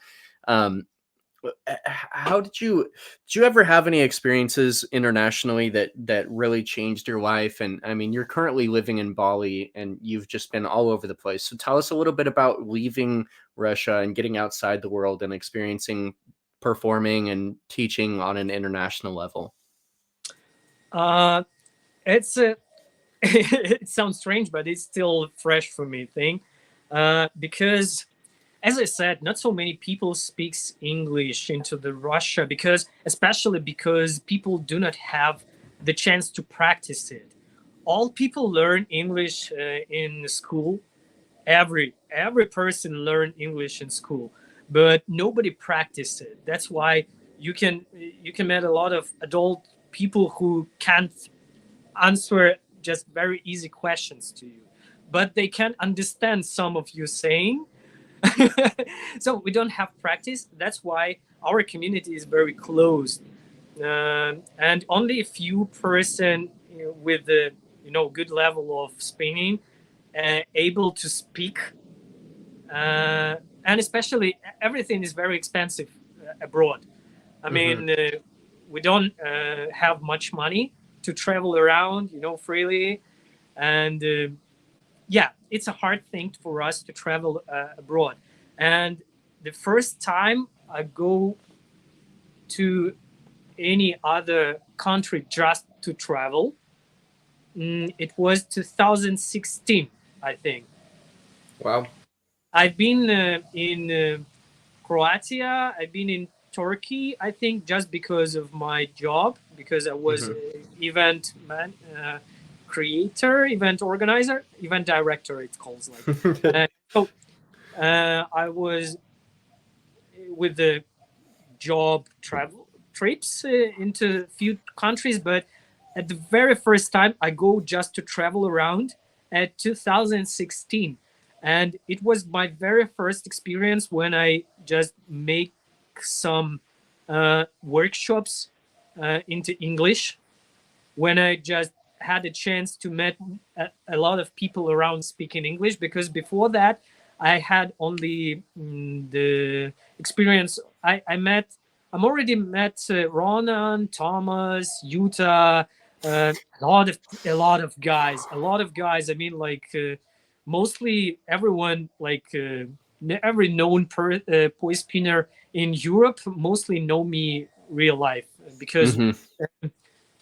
How did you ever have any experiences internationally that really changed your life? And I mean, you're currently living in Bali and you've just been all over the place. So tell us a little bit about leaving Russia and getting outside the world and experiencing performing and teaching on an international level. It's it sounds strange, but it's still fresh for me thing, because as I said, not so many people speaks English into the Russia, especially because people do not have the chance to practice it. All people learn English in school. Every person learn English in school, but nobody practice it. That's why you can meet a lot of adult people who can't answer just very easy questions to you, but they can understand some of you saying. So we don't have practice. That's why our community is very closed, and only a few person with the good level of spinning able to speak, and especially everything is very expensive abroad. I mean, we don't have much money to to travel around, freely. And yeah, it's a hard thing for us to travel abroad. And the first time I go to any other country just to travel, it was 2016, I think. Wow. I've been in Croatia. I've been in Turkey, I think, just because of my job, because I was event creator, event organizer, event director, it calls like. So I was with the job travel trips into a few countries, but at the very first time I go just to travel around at 2016. And it was my very first experience when I just make some workshops into English, when I just had a chance to meet a lot of people around speaking English, because before that I had only the experience. I'm already met Ronan, Thomas, Yuta, a lot of guys. I mean, like mostly everyone, like every known poi spinner in Europe, mostly know me real life, because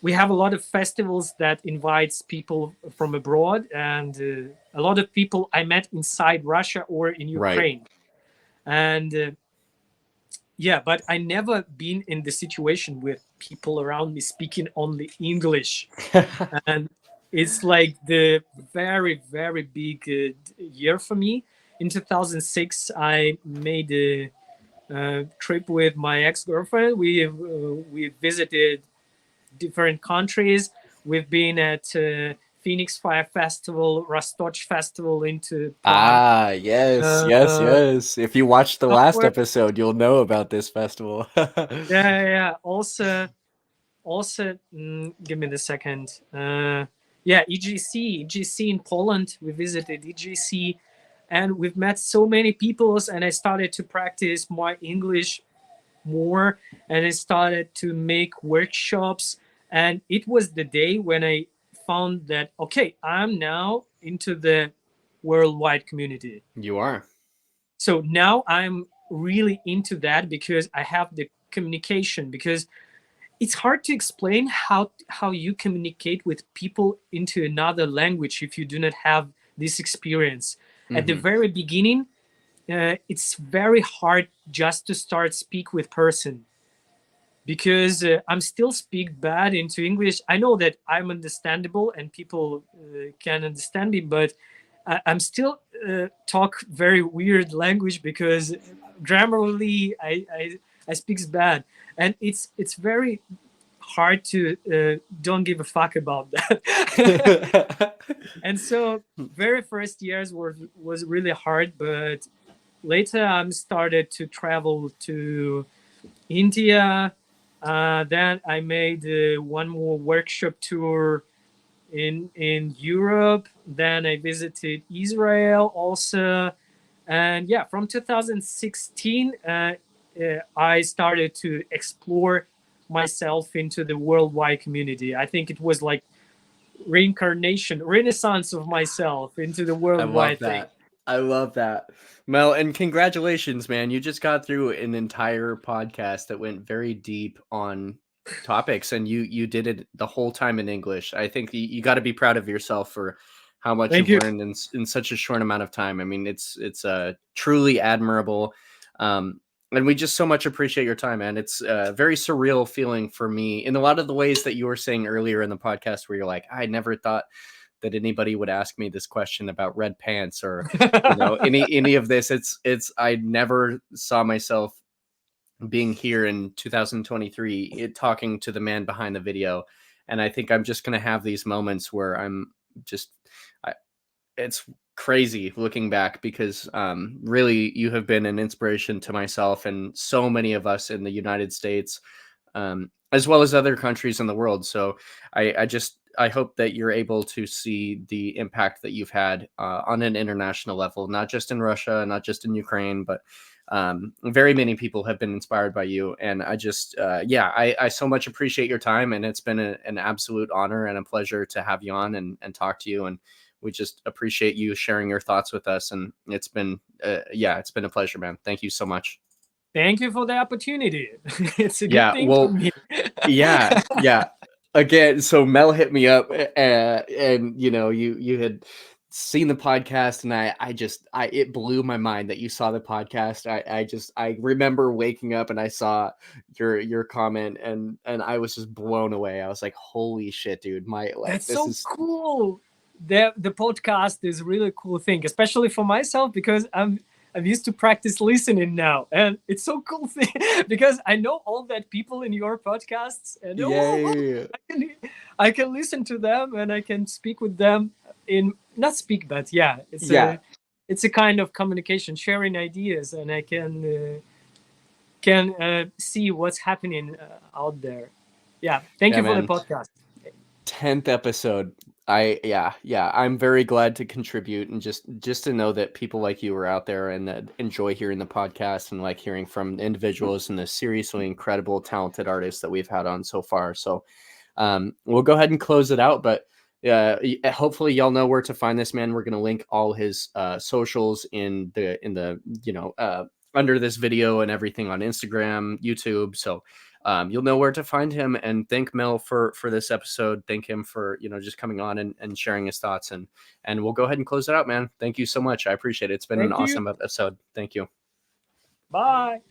we have a lot of festivals that invites people from abroad, and a lot of people I met inside Russia or in Ukraine. Right. And yeah, but I never been in the situation with people around me speaking only English. And it's like the very, very big year for me. In 2006, I made a trip with my ex-girlfriend. We visited different countries. We've been at Phoenix Fire Festival, Rostoch Festival into Prague. Yes. If you watched the last episode, you'll know about this festival. Yeah. Also, give me the second. EGC in Poland. We visited EGC, and we've met so many people, and I started to practice my English more, and I started to make workshops. And it was the day when I found that, okay, I'm now into the worldwide community. You are. So now I'm really into that, because I have the communication, because it's hard to explain how you communicate with people into another language if you do not have this experience. At the very beginning, it's very hard just to start speak with person, because I'm still speak bad into English. I know that I'm understandable and people can understand me, but I'm still talk very weird language, because grammarly I speaks bad, and it's very hard to don't give a fuck about that. And so very first years was really hard, but later I started to travel to India. Then I made one more workshop tour in Europe. Then I visited Israel also. And yeah, from 2016, I started to explore myself into the worldwide community. I think it was like renaissance of myself into the worldwide thing. I love that. Mel, and congratulations, man. You just got through an entire podcast that went very deep on topics, and you did it the whole time in English. I think you got to be proud of yourself for how much you've learned in such a short amount of time. I mean, it's truly admirable. And we just so much appreciate your time, man. It's a very surreal feeling for me in a lot of the ways that you were saying earlier in the podcast, where you're like, I never thought that anybody would ask me this question about red pants or any of this. It's I never saw myself being here in 2023 talking to the man behind the video, and I think I'm just gonna have these moments where I'm just it's crazy looking back, because really you have been an inspiration to myself and so many of us in the United States, as well as other countries in the world. So I hope that you're able to see the impact that you've had on an international level, not just in Russia, not just in Ukraine, but very many people have been inspired by you, and I just I so much appreciate your time, and it's been an absolute honor and a pleasure to have you on and talk to you, and we just appreciate you sharing your thoughts with us, and it's been it's been a pleasure, man. Thank you so much. Thank you for the opportunity. It's a good thing for me. yeah. Again, so Mel hit me up, and you had seen the podcast, and it blew my mind that you saw the podcast. I remember waking up and I saw your comment, and I was just blown away. I was like, holy shit, dude. That's so cool. The podcast is really a cool thing, especially for myself, because I'm used to practice listening now, and it's so cool thing because I know all that people in your podcasts, and I can listen to them, and I can speak with them it's a kind of communication, sharing ideas, and I can see what's happening out there. Thank you for the podcast. 10th episode. I'm very glad to contribute, and just to know that people like you are out there and that enjoy hearing the podcast and like hearing from individuals and the seriously incredible, talented artists that we've had on so far. So we'll go ahead and close it out, but hopefully y'all know where to find this man. We're going to link all his socials in the under this video and everything on Instagram, YouTube. So you'll know where to find him, and thank Mel for this episode. Thank him for, just coming on and sharing his thoughts, and we'll go ahead and close it out, man. Thank you so much. I appreciate it. It's been an awesome episode. Thank you. Bye.